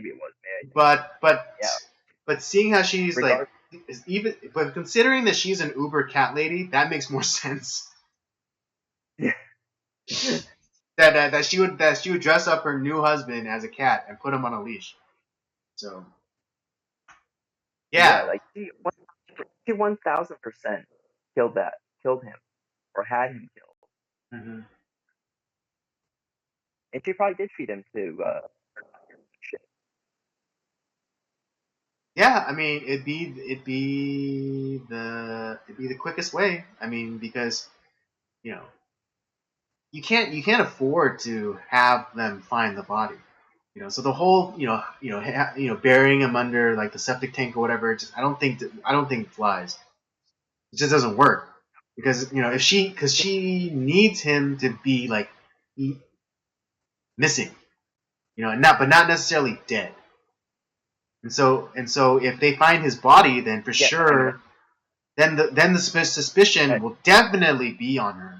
it was. Maybe But yeah. seeing how she's like Regard but considering that she's an Uber cat lady, that makes more sense. yeah That she would dress up her new husband as a cat and put him on a leash. So yeah yeah. like she 1000% killed him or had him killed, Hmm. and she probably did feed him to shit. Yeah, I mean it'd be the quickest way. I mean because you know you can't afford to have them find the body. So the whole burying him under like the septic tank or whatever, just I don't think it flies. It just doesn't work because if she needs him to be like missing, and not necessarily dead. And so if they find his body, then for Yeah, I mean sure, then the suspicion will definitely be on her.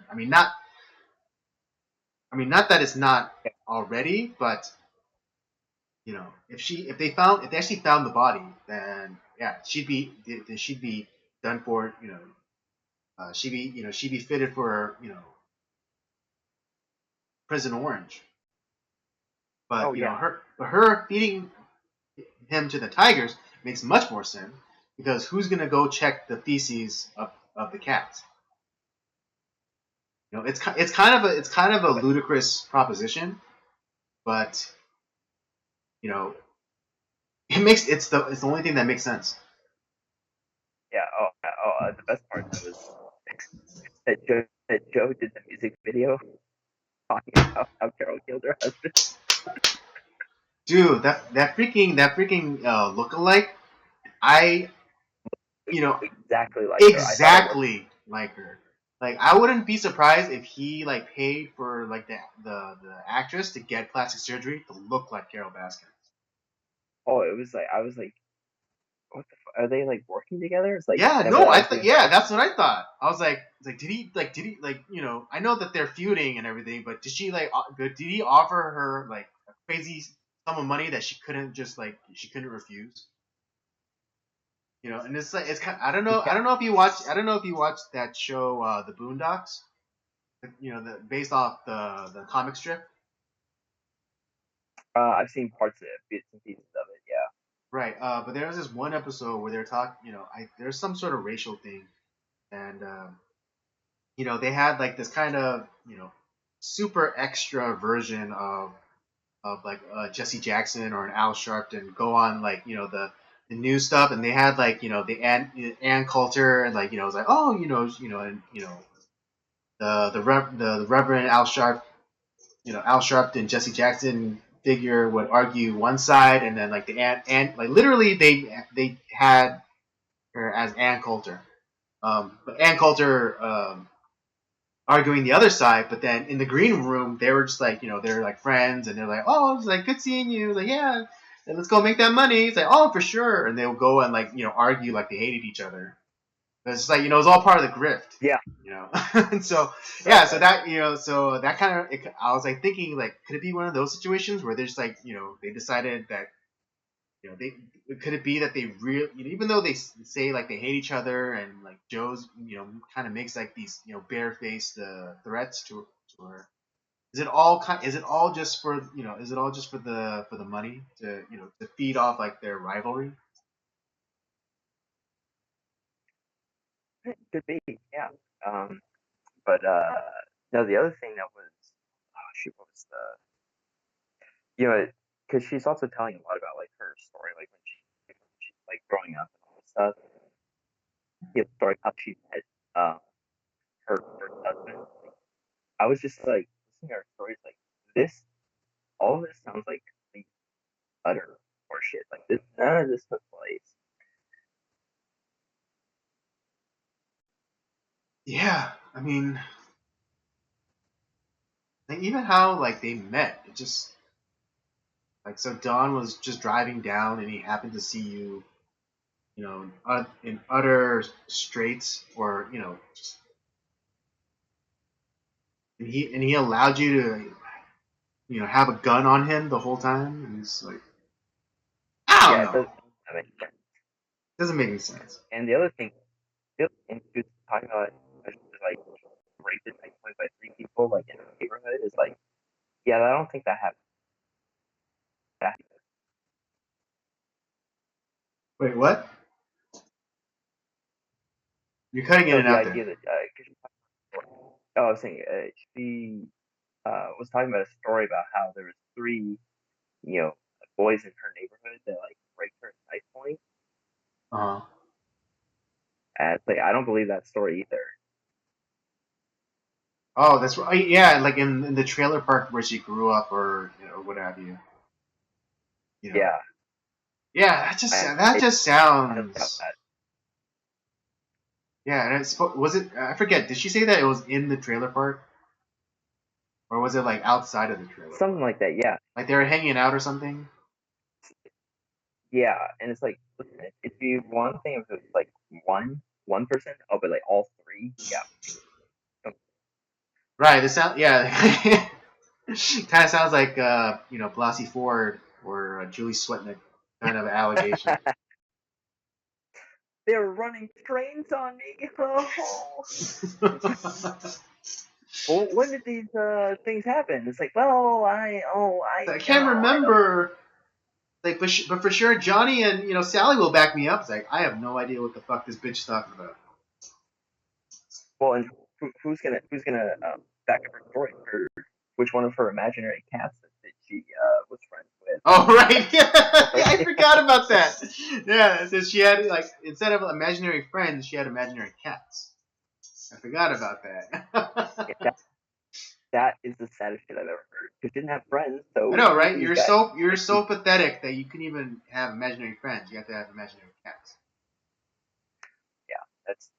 Not that it's not already, but if they actually found the body, then yeah, she'd be done for. She'd be fitted for prison orange. oh But yeah her feeding him to the tigers makes much more sense because who's gonna go check the feces of the cats? It's kind of a ludicrous proposition, but you know it's the only thing that makes sense. yeah the best part that was that Joe did the music video talking about how Carol killed her husband. Dude, that freaking lookalike, I Exactly like her. I thought it looked exactly like her. Like I wouldn't be surprised if he like paid for like the actress to get plastic surgery to look like Carol Baskin. oh it was like I was like what the are they like working together? It's like Yeah, but no, that I was thought the yeah, impression. that's what I thought. I was like did he like I know that they're feuding and everything, but did he offer her like a crazy sum of money that she couldn't refuse? And it's like it's kind. Yeah, I don't know if you watched that show, The Boondocks. Based off the comic strip. I've seen parts of it, bits and pieces of it. Yeah. Right. But there was this one episode where they're talking. There's some sort of racial thing, and they had like this kind of super extra version of like Jesse Jackson or an Al Sharpton go on like the new stuff, and they had like the Ann Coulter and like it was like, oh, and the Reverend Al Sharpton, Jesse Jackson figure would argue one side, and then like the and like literally they had or as Ann Coulter. But Ann Coulter arguing the other side, but then in the green room they were just like, they're like friends, and they're like, oh, it's like good seeing you. It's like, yeah, and let's go make that money. It's like, oh, for sure, and they'll go and like argue like they hated each other. But it's like it's all part of the grift. Yeah. And so Right. yeah, so that so that kind of I was like thinking like, could it be one of those situations where they're just like they decided that they could it be that they really even though they say like they hate each other, and like Joe's kind of makes like these barefaced threats to her. Is it all just for is it all just for the money to to feed off like their rivalry? It could be. Yeah. Um. But no, the other thing that was, oh shoot, what was the, because she's also telling a lot about like her story, like when she like growing up and all this stuff. The story how she met her first husband. I was just like listening to her stories, like this, all of this sounds like complete utter horseshit. Like this, none of this took place. Yeah, I mean, like even how like they met, it just like so Don was just driving down and he happened to see you, in utter straits, or just and he allowed you to have a gun on him the whole time, and he's like, I don't Yeah, it know, doesn't make sense. doesn't make any sense. And the other thing, and she was talking about she was like raped at night point by three people like in her neighborhood is like, yeah, I don't think that happened. That, Wait, what? You're cutting in so and the out there. idea that oh, I was saying she was talking about a story about how there was three, you know, boys in her neighborhood that like raped her at knife point. Uh-huh. And it's like I don't believe that story either. Oh, that's right. Yeah, like in the trailer park where she grew up, or what have you. You know. Yeah, Yeah, and that it just I don't doubt sounds. that. Yeah, and was it? I forget. Did she say that it was in the trailer park, or was it like outside of the trailer Something park? like that. Yeah, Like they were hanging out or something? yeah, and it's like listen, it'd be one thing if it was like one person. Oh, but like all three. Yeah, Right. This sound. Yeah. Kind of sounds like Blasey Ford or Julie Swetnick kind of allegation. they were running trains on me. Oh. Well, when did these things happen? It's like, well, I can't I don't. remember. Like, but for sure, Johnny and Sally will back me up. It's like I have no idea what the fuck this bitch is talking about. Well, and who's gonna back up her story? Which one of her imaginary cats that she was friends with? Oh right, yeah, I Like, forgot about that. Yeah, so she had like instead of imaginary friends, she had imaginary cats. I forgot about that. yeah, that is the saddest shit I've ever heard. She didn't have friends, I so know, who are right? these guys? You're Like, so pathetic that you couldn't even have imaginary friends. You have to have imaginary cats. yeah, that's.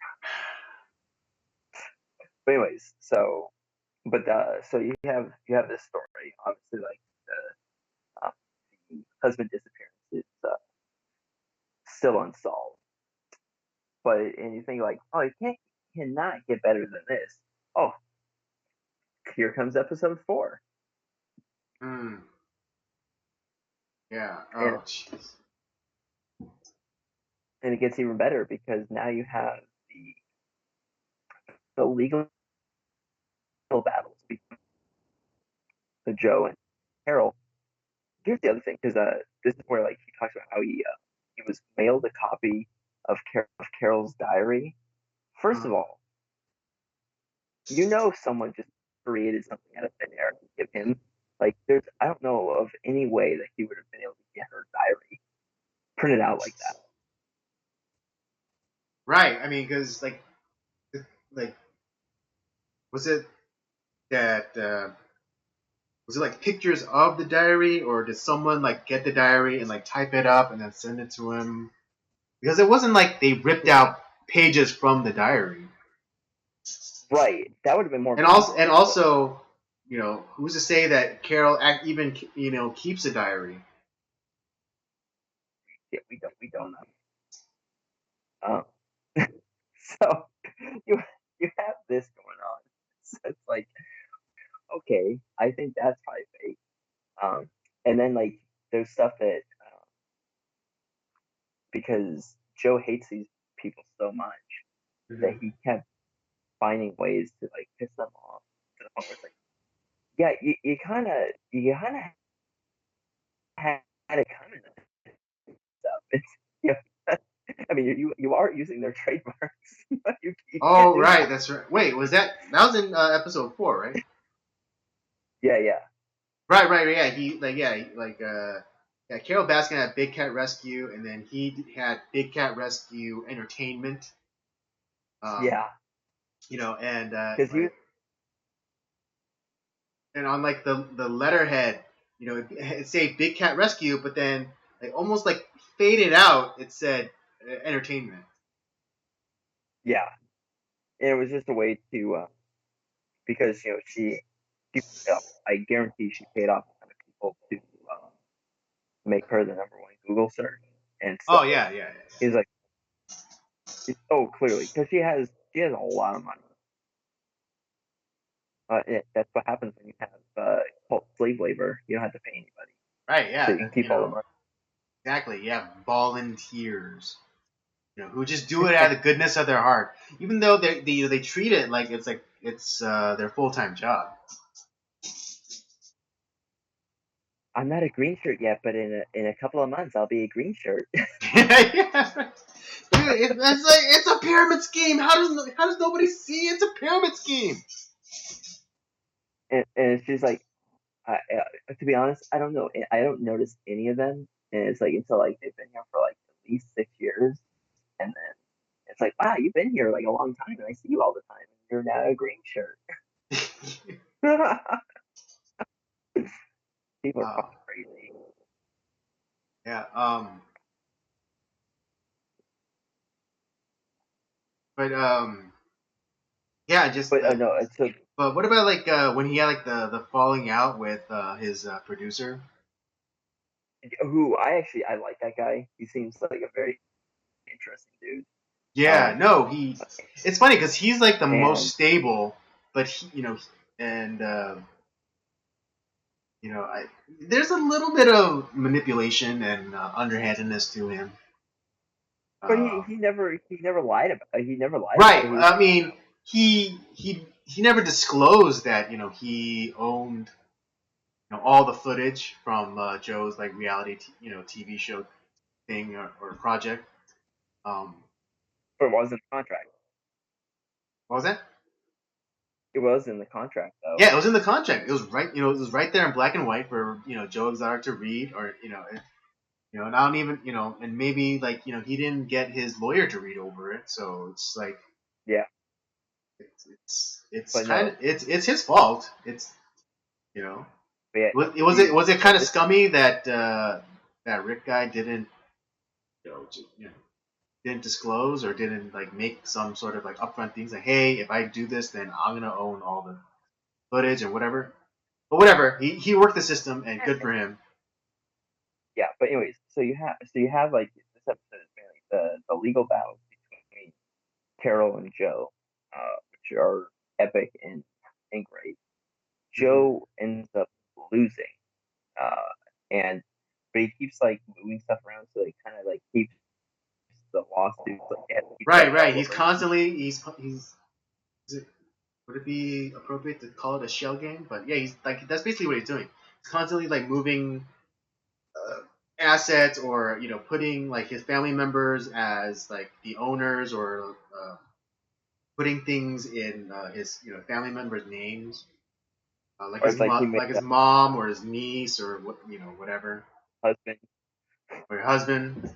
But anyways, so you have this story. Obviously, like the husband disappearance is still unsolved. But and you think like, oh, it cannot get better than this. Oh, here comes episode 4, Hmm. Yeah. and Oh, jeez. and it gets even better because now you have the legal battles between the Joe and Carol. Here's the other thing, because this is where like he talks about how he was mailed a copy of Carol's diary. First of Hmm. all, someone just created something out of thin air to give him. Like, I don't know of any way that he would have been able to get her diary printed out like that. Right. I mean, because like was it that was it like pictures of the diary, or did someone like get the diary and like type it up and then send it to him? Because it wasn't like they ripped out pages from the diary. Right. That would have been more And believable. also, who's to say that Carol even keeps a diary? Yeah, we don't know. So you have this going on. So it's like, okay, I think that's probably fake. And then like there's stuff that because Joe hates these people so much that Mm-hmm. he kept finding ways to like piss them off to the point where it's like, yeah, you kind of had it coming and stuff. It's yeah. I mean, you are using their trademarks. You can't Oh, do right, that. that's right. Wait, that was in episode 4, right? Yeah. Right, yeah. Yeah. Carol Baskin had Big Cat Rescue, and then he had Big Cat Rescue Entertainment. Um, Yeah, and because he was. on like the letterhead, it say Big Cat Rescue, but then like almost like faded out, it said Entertainment. Yeah, and it was just a way to because she I guarantee she paid off a ton of people to make her the #1 Google search, and so Oh yeah. he's like, oh, clearly because she has a lot of money. That's what happens when you have slave labor. You don't have to pay anybody, Right, so yeah. you can keep all the money. Exactly. Yeah, volunteers. Who just do it out of the goodness of their heart, even though they treat it like it's their full time job. I'm not a green shirt yet, but in a couple of months I'll be a green shirt. Yeah. Dude, it's a pyramid scheme. How does nobody see it's a pyramid scheme? And it's just like to be honest, I don't know. I don't notice any of them, and it's like until like they've been here for like at least 6 years, and then it's like, wow, you've been here like a long time, and I see you all the time, and you're now a green shirt. People are uh, fucking crazy. yeah. But yeah. Just But no, it's so But what about like when he had like the falling out with his producer? who I like that guy. He seems like a very interesting dude. Yeah. Um, No. It's funny because he's like the most and stable, but and there's a little bit of manipulation and underhandedness to him. but Uh, he never lied about he never lied about right. it. He was I like, mean, he never disclosed that he owned all the footage from Joe's like reality TV show thing or project. Um, but it wasn't in the contract. what was that? It was in the contract though. Yeah, it was in the contract. It was right. It was right there in black and white for Joe Exotic to read, or and I don't even and maybe like he didn't get his lawyer to read over it, so it's like Yeah, it's but kind no, of it's his fault. It's you know but yeah, was it no, kind of scummy that that Rick guy didn't didn't disclose or didn't like make some sort of like upfront things like, hey, if I do this, then I'm gonna own all the footage or whatever. But whatever, he worked the system and good for him. yeah, but anyways, so you have like this episode is mainly the legal battles between Carol and Joe, which are epic and great. Mm-hmm. Joe ends up losing, uh, and but he keeps like moving stuff around, so he kind of like keeps the lawsuits like he has to keep Right, getting right. all He's over again. constantly he's is it, would it be appropriate to call it a shell game? But yeah, he's like that's basically what he's doing. He's constantly like moving uh, assets or putting like his family members as like the owners or putting things in his family members' names, Or it's like he made like his mom or his niece or what whatever, a husband. or your husband,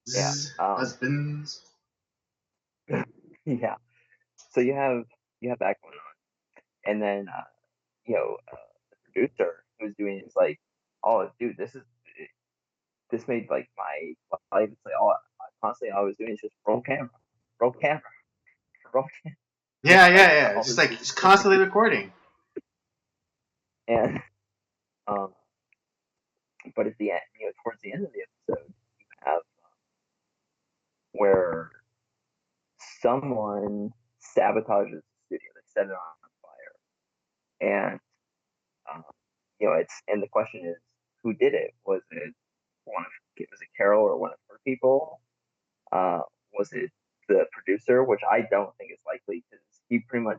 Yeah. husbands. Yeah. So you have that going on, and then the producer who's doing it is like, oh, dude, this made like my life. It's like, oh, constantly all I was doing is just roll camera, roll camera, roll camera. Yeah, Like yeah, yeah. all Just his like just constantly videos. recording. And um, but at the end, towards the end of the episode, you have where someone sabotages the studio. They set it on fire, and um, it's and the question is, who did it? Was it Carol or one of her people? Uh, was it the producer? Which I don't think is likely because he pretty much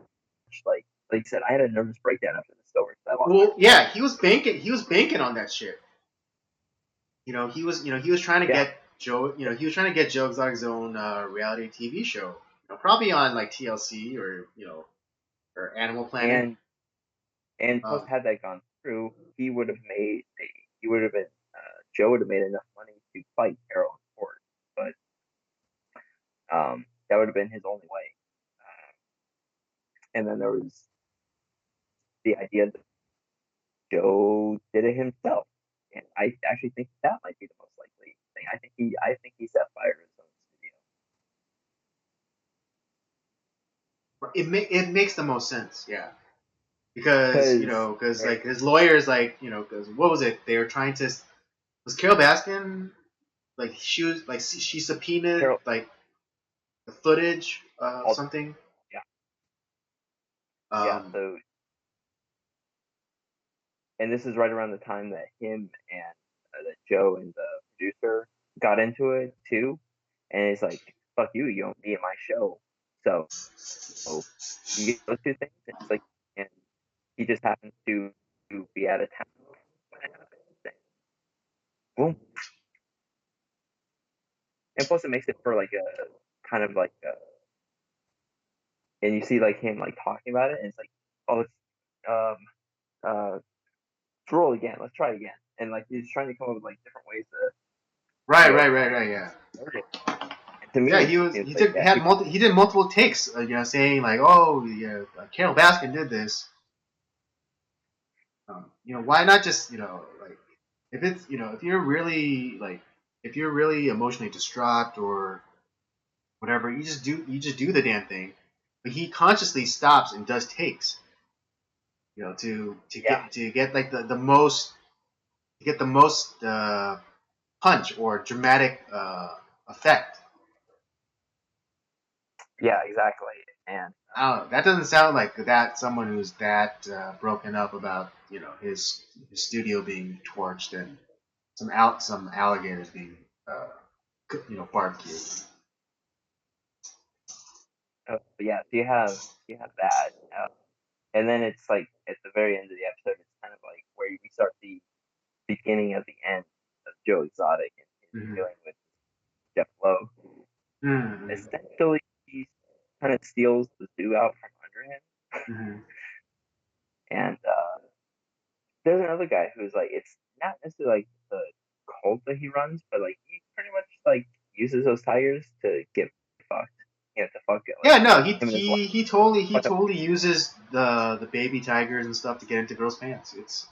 like I said, I had a nervous breakdown after the story because I lost my Well, yeah, he was banking. He was banking on that shit. He was trying to yeah, get Joe. He was trying to get Joe Exotic's own reality TV show. Probably on like TLC or or Animal Planet. and plus Um, had that gone through, he would have been Joe would have made enough money to fight Carol in court, but that would have been his only way. And then there was the idea that Joe did it himself, and I actually think that might be the most likely thing. I think he set fire to his own it makes the most sense. Yeah. Because studio because because like his lawyers because what was it, they were trying to, was Carol Baskin, like she subpoenaed Carol like the footage of all something. yeah yeah um so and this is right around the time that him and that Joe and the producer got into it too, and it's like fuck you, you don't be in my show, so you get those two things. And it's like, and he just happens to be out of town when it happens. Boom, and plus it makes it for like a kind of like and you see like him like talking about it, and it's like, oh, let's um roll again, let's try again, and like he's trying to come up with like different ways to right, right, right, right, yeah. word it. And to Yeah, me, it's like yeah, he did multiple takes, saying like, oh yeah, Carol Baskin did this. Why not just like, if it's if you're really like, if you're really emotionally distraught or whatever, you just do the damn thing. But he consciously stops and does takes, yeah, to get like the most, to get the most punch or dramatic effect. yeah, exactly, and I don't know. That doesn't sound like that someone who's that broken up about his studio being torched and some alligators being barbecued. but yeah, so you have that, and then it's like at the very end of the episode, it's kind of like where we start the beginning of the end of Joe Exotic and his Mm-hmm. dealing with Jeff Lowe. Mm-hmm. Essentially, he kind of steals the zoo out from under him, Mm-hmm. and there's another guy who's like, it's not necessarily like the cult that he runs, but like he pretty much like uses those tigers to get fucked. To fuck it, like Yeah, no, him and his wife. he Fuck up. totally uses the baby tigers and stuff to get into girls' pants. It's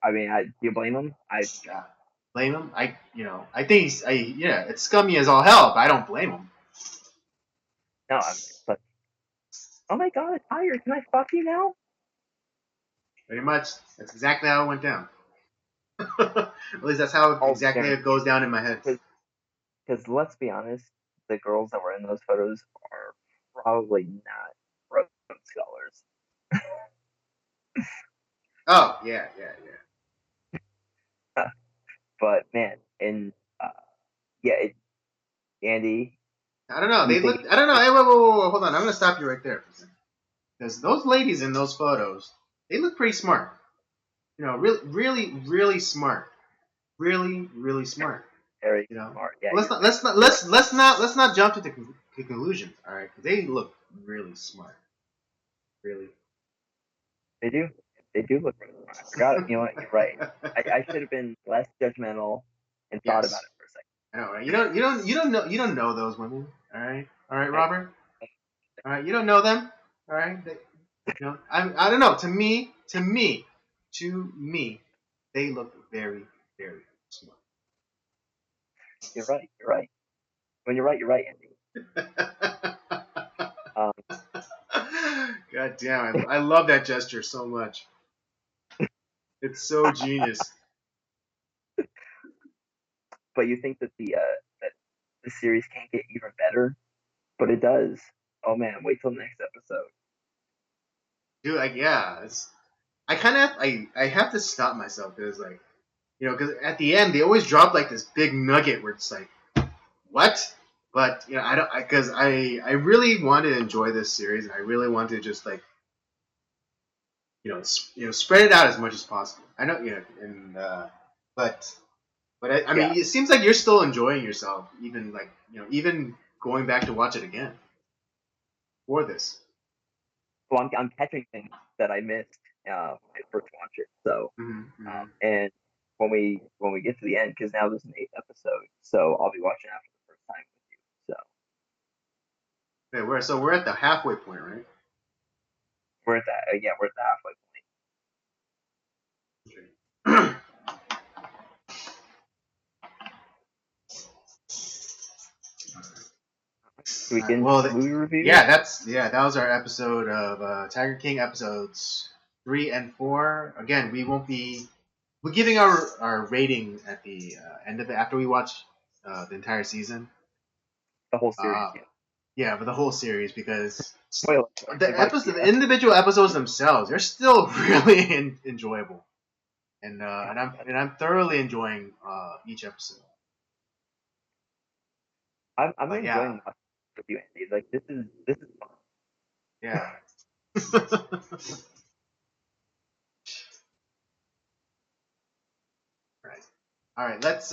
I mean, do you blame him? yeah, blame him. I think yeah, it's scummy as all hell, but I don't blame him. No, I'm like, oh my god, a tiger! Can I fuck you now? Pretty much, that's exactly how it went down. At least that's how Almost exactly it guaranteed. goes down in my head. Because let's be honest, the girls that were in those photos are probably not Rhodes scholars. Oh yeah, yeah, yeah. But man, and uh, yeah, Andy, I don't know. you They think look. I don't know. Hey, whoa, whoa, whoa, whoa, hold on. I'm gonna stop you right there for a second. Because those ladies in those photos, they look pretty smart. Really, really, really smart. Really, really smart. Harry You know, smart? Yeah, let's you're not right. let's not You're right. let's not jump to conclusions. All right, 'cause they look really smart. Really. They do. They do look really smart. I forgot. You know what? You're right. I should have been less judgmental and thought about Yes. it for a second. I know, right? You don't know those women. All right, I, Robert. All right, you don't know them. All right. I don't know. To me, they look very, very smart. You're right. You're right. When you're right, Andy. Um, God damn, I love that gesture so much. It's so genius. but you think that the series can't get even better, but it does. Oh man, wait till the next episode. Dude, yeah, I kind of I have to stop myself because like because at the end they always drop like this big nugget where it's like what, but I don't because I really want to enjoy this series and I really want to just like spread it out as much as possible. I know and but I Yeah. mean it seems like you're still enjoying yourself even like even going back to watch it again for this. Well, I'm catching things that I missed when I first watched it. So, Mm-hmm. and when we get to the end, because now there's an eighth episode, so I'll be watching after the first time with you. So Okay, we're at the halfway point, right? we're at that. Yeah, we're at the halfway Okay. point. Should we All get right. into the movie review? That was our episode of Tiger King episodes 3 and 4. Again, we're giving our rating at the end of it after we watch the entire season. The whole series, Uh, yeah. yeah, for the whole series because Spoiler alert, it might be. the individual episodes themselves they're still really enjoyable, and I'm thoroughly enjoying each episode. I'm But yeah, enjoying watching with you, Andy. Like this is fun. yeah. Right. All right. Let's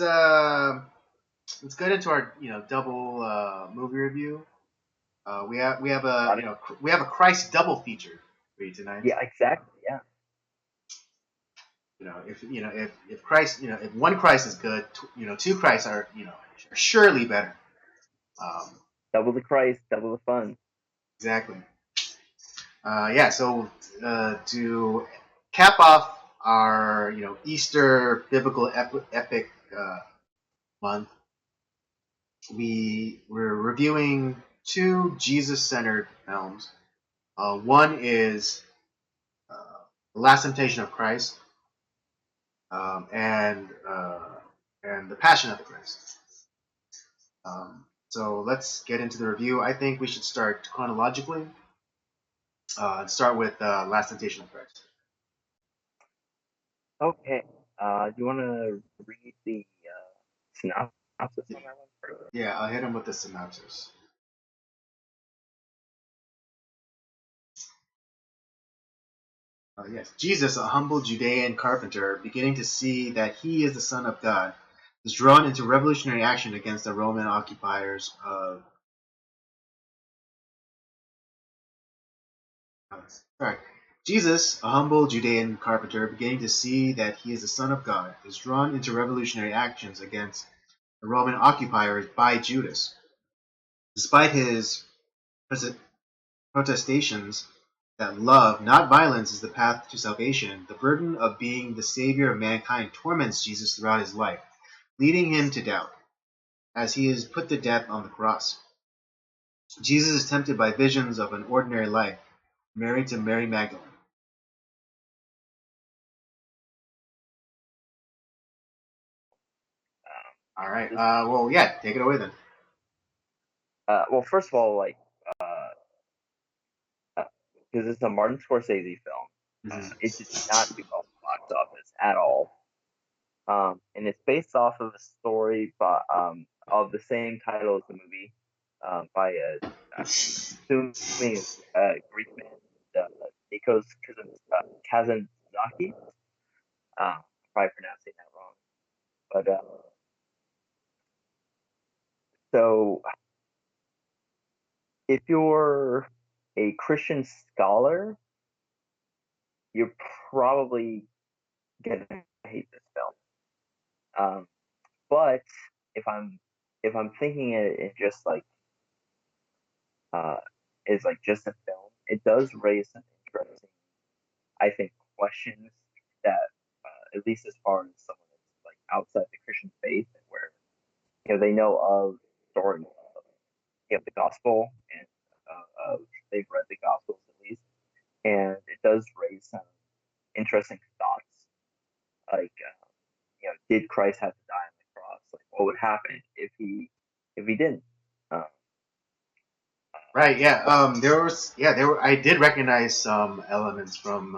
get into our double movie review. We have a Got it? we have a Christ double feature for you tonight. Yeah, exactly. Yeah, If Christ if one Christ is good, two Christs are are surely better. Um, double the price, double the fun. exactly. Yeah. So to cap off our Easter biblical epic month, we're reviewing two Jesus-centered films. One is uh, The Last Temptation of Christ, and The Passion of the Christ. So let's get into the review. I think we should start chronologically. Start with Last Temptation of Christ. Okay. Do you want to read the synopsis on that one first? Yeah, I'll hit him with the synopsis. Yes, Jesus, a humble Judean carpenter, beginning to see that he is the Son of God, is drawn into revolutionary action against the Roman occupiers of. Sorry. Jesus, a humble Judean carpenter, beginning to see that he is the Son of God, is drawn into revolutionary actions against the Roman occupiers by Judas. Despite his protestations that love, not violence, is the path to salvation, the burden of being the Savior of mankind torments Jesus throughout his life, leading him to doubt, as he is put to death on the cross. Jesus is tempted by visions of an ordinary life, married to Mary Magdalene. All right. This, Well, yeah, take it away then. well, first of all, like, because it's a Martin Scorsese film, Mm-hmm. it did not do well at the box office at all. And it's based off of a story of the same title as the movie, by assuming Greek man, Nikos Kazantzakis. Probably pronouncing that wrong. But so if you're a Christian scholar, you're probably gonna hate this film. But if I'm if I'm thinking it in just like uh, is like just a film, it does raise some interesting, I think, questions that at least as far as someone that's like outside the Christian faith and where they know of the story of the gospel, and they've read the gospels at least, and it does raise some interesting thoughts, like did Christ have to die on the cross? Like, what would happen if he didn't? Uh, Right. Yeah. There was. Yeah. There were. I did recognize some elements from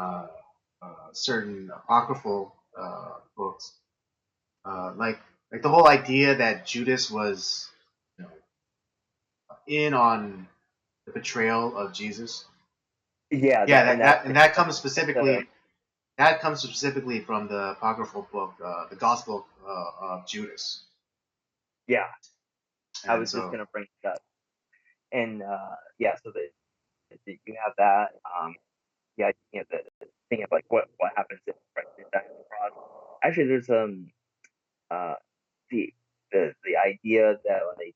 certain apocryphal books, like the whole idea that Judas was, you know, in on the betrayal of Jesus. yeah, Yeah. that That and that that and that comes that's specifically. That comes specifically from the apocryphal book, the Gospel of Judas. yeah. I And was just so, gonna bring it up, and yeah, so that you have that. Yeah, the thing of like what happens if Christ did die on the cross. Actually, there's uh the the idea that like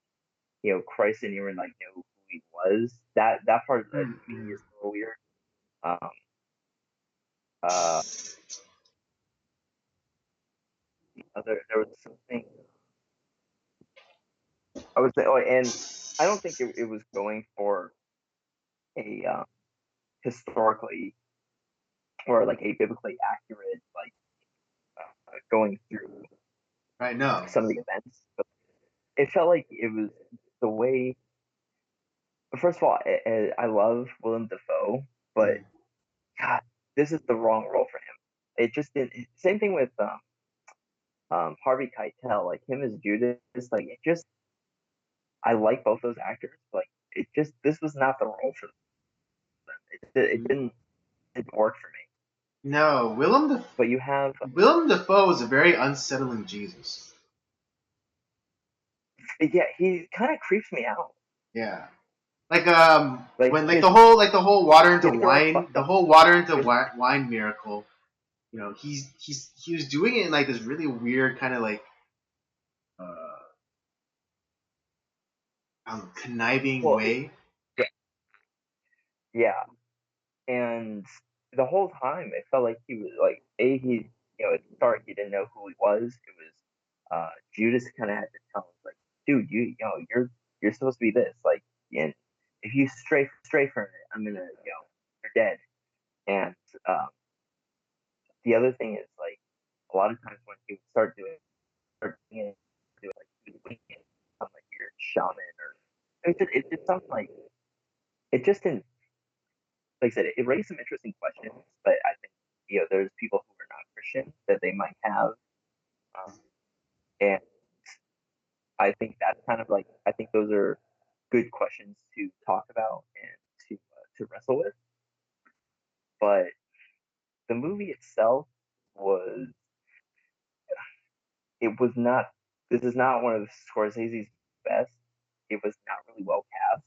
Christ didn't even like know who he was. That part to me is a little weird. Um, uh, there was something I would say. Oh, and I don't think it was going for a historically or like a biblically accurate like going through right, no. some of the events, but it felt like it was the way. First of all, I love Willem Dafoe, but Mm. God, this is the wrong role for him. It just didn't. Same thing with Harvey Keitel, like him as Judas. Like it just, I like both those actors. But like it just, this was not the role for them. It didn't work for me. No, But you have, Willem Dafoe is a very unsettling Jesus. yeah, he kind of creeps me out. Yeah. Like Like when his the whole water into his character wine, fucked the up. whole water into His, wine miracle. He was doing it in like this really weird kind of like uh conniving well, way. yeah, yeah, and the whole time it felt like he was like he at the start he didn't know who he was. It was Judas kind of had to tell him like, dude, you're supposed to be this like, and if you stray from it, I'm gonna you're dead. And um, the other thing is like a lot of times when he would start doing it, like he was winging it, sound like you're a shaman or it just sounded like it just didn't, like I said, it raised some interesting questions, but I think there's people who are not Christian that they might have, and I think that's kind of like I think those are good questions to talk about and to wrestle with. But the movie itself was it was not. This is not one of Scorsese's best. It was not really well cast.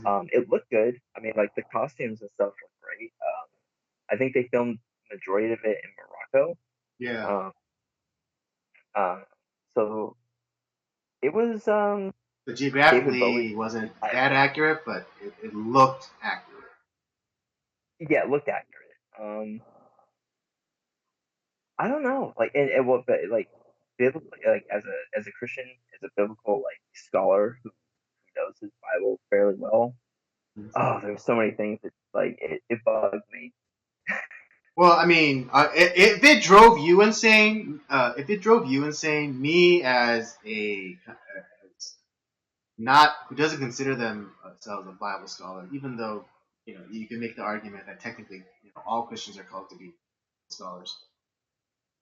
Mhm. It looked good. I mean, like the costumes and stuff look great. I think they filmed majority of it in Morocco. Yeah. Um, uh, so it was But David geographically, Bowie. it wasn't I, that accurate, but it looked accurate. yeah, it looked accurate. I don't know, like, and what, but like, biblically, like as a Christian, as a biblical like scholar who knows his Bible fairly well. Oh, there's so many things that like it bugged me. Well, I mean, if it drove you insane, me as a not who doesn't consider themselves a Bible scholar, even though you can make the argument that technically all Christians are called to be scholars.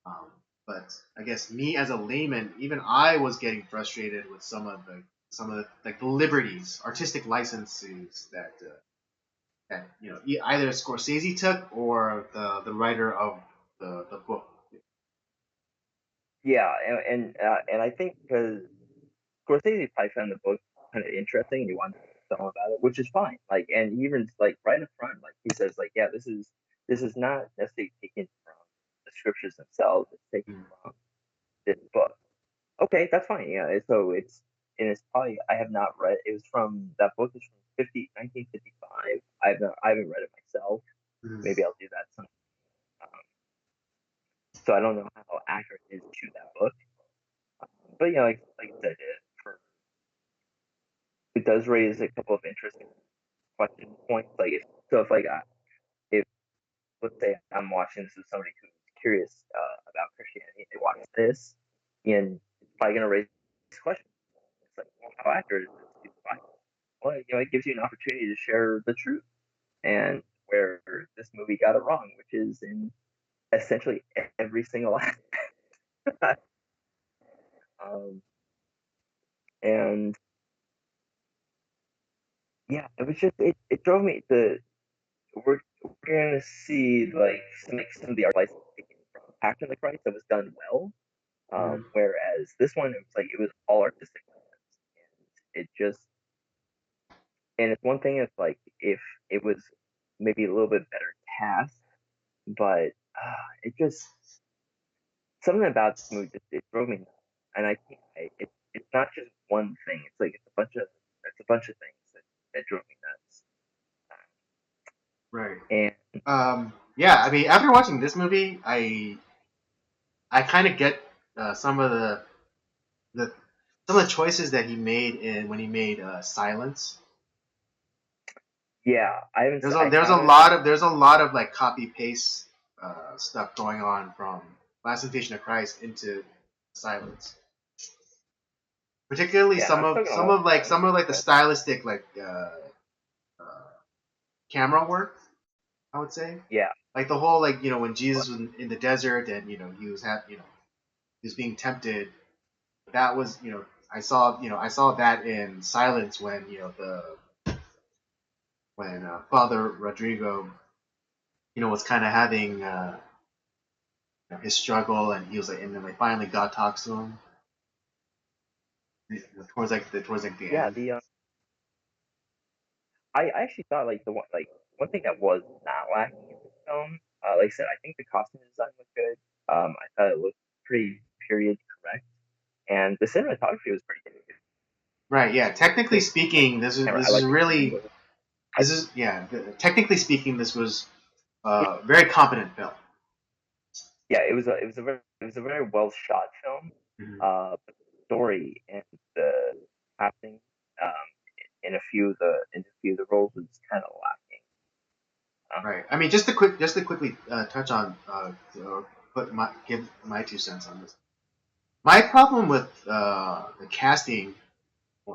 Um, but I guess me as a layman, even I was getting frustrated with some of the like the liberties, artistic licenses that either Scorsese took or the writer of the book. Yeah, and I think because Scorsese probably found the book kind of interesting and he wanted to tell about it, which is fine. Like, and even like right up front, like he says, like, yeah, this is not necessarily taken from the scriptures themselves. It's taken Mm. from this book. Okay, that's fine. Yeah, so it's probably I have not read. It was from that book is from 1955. I haven't read it myself. Mm. Maybe I'll do that some. Um, so I don't know how accurate it is to that book. But like I said, does raise a couple of interesting question points. Like if let's say I'm watching this with somebody who's curious about Christianity, and they watch this, and it's probably going to raise questions. It's like, well, how accurate is this to the Bible? Well, it gives you an opportunity to share the truth, and where this movie got it wrong, which is in essentially every single act. um, and yeah, it was just it drove me to we're gonna see like some of the art license taken from Passion of the Christ that was done well. Mhm. Whereas this one, it was like it was all artistic license, and it just and it's one thing if like if it was maybe a little bit better cast, but it just something about this movie just it drove me nuts. And I can't it's not just one thing. It's like it's a bunch of things that drove me nuts. Right. And Yeah, I mean, after watching this movie, I kind of get some of the some of the choices that he made in when he made Silence. yeah, I There's a lot of like copy paste stuff going on from Last Temptation of Christ into Silence. Particularly yeah, I've taken a long time some of like the but stylistic uh, camera work, I would say. yeah, Like the whole like when but Jesus was in the desert and he was being tempted. That was I saw that in Silence when the when Father Rodrigo was kind of having his struggle, and he was like, and then like finally God talks to him towards like the yeah, end. the I actually thought one thing that was not lacking in this film, like I said, I think the costume design was good. I thought it looked pretty period correct, and the cinematography was pretty good. Right. Yeah. Technically Pretty like speaking, camera. I this is like the camera really angles. I, this is yeah. Technically speaking, this was yeah, a very competent film. yeah, it was a very well shot film. Mhm. But the story and the acting um, in a few of the roles was kind of lacking. Right. I mean, just to quickly touch on, or give my 2 cents on this. My problem with the casting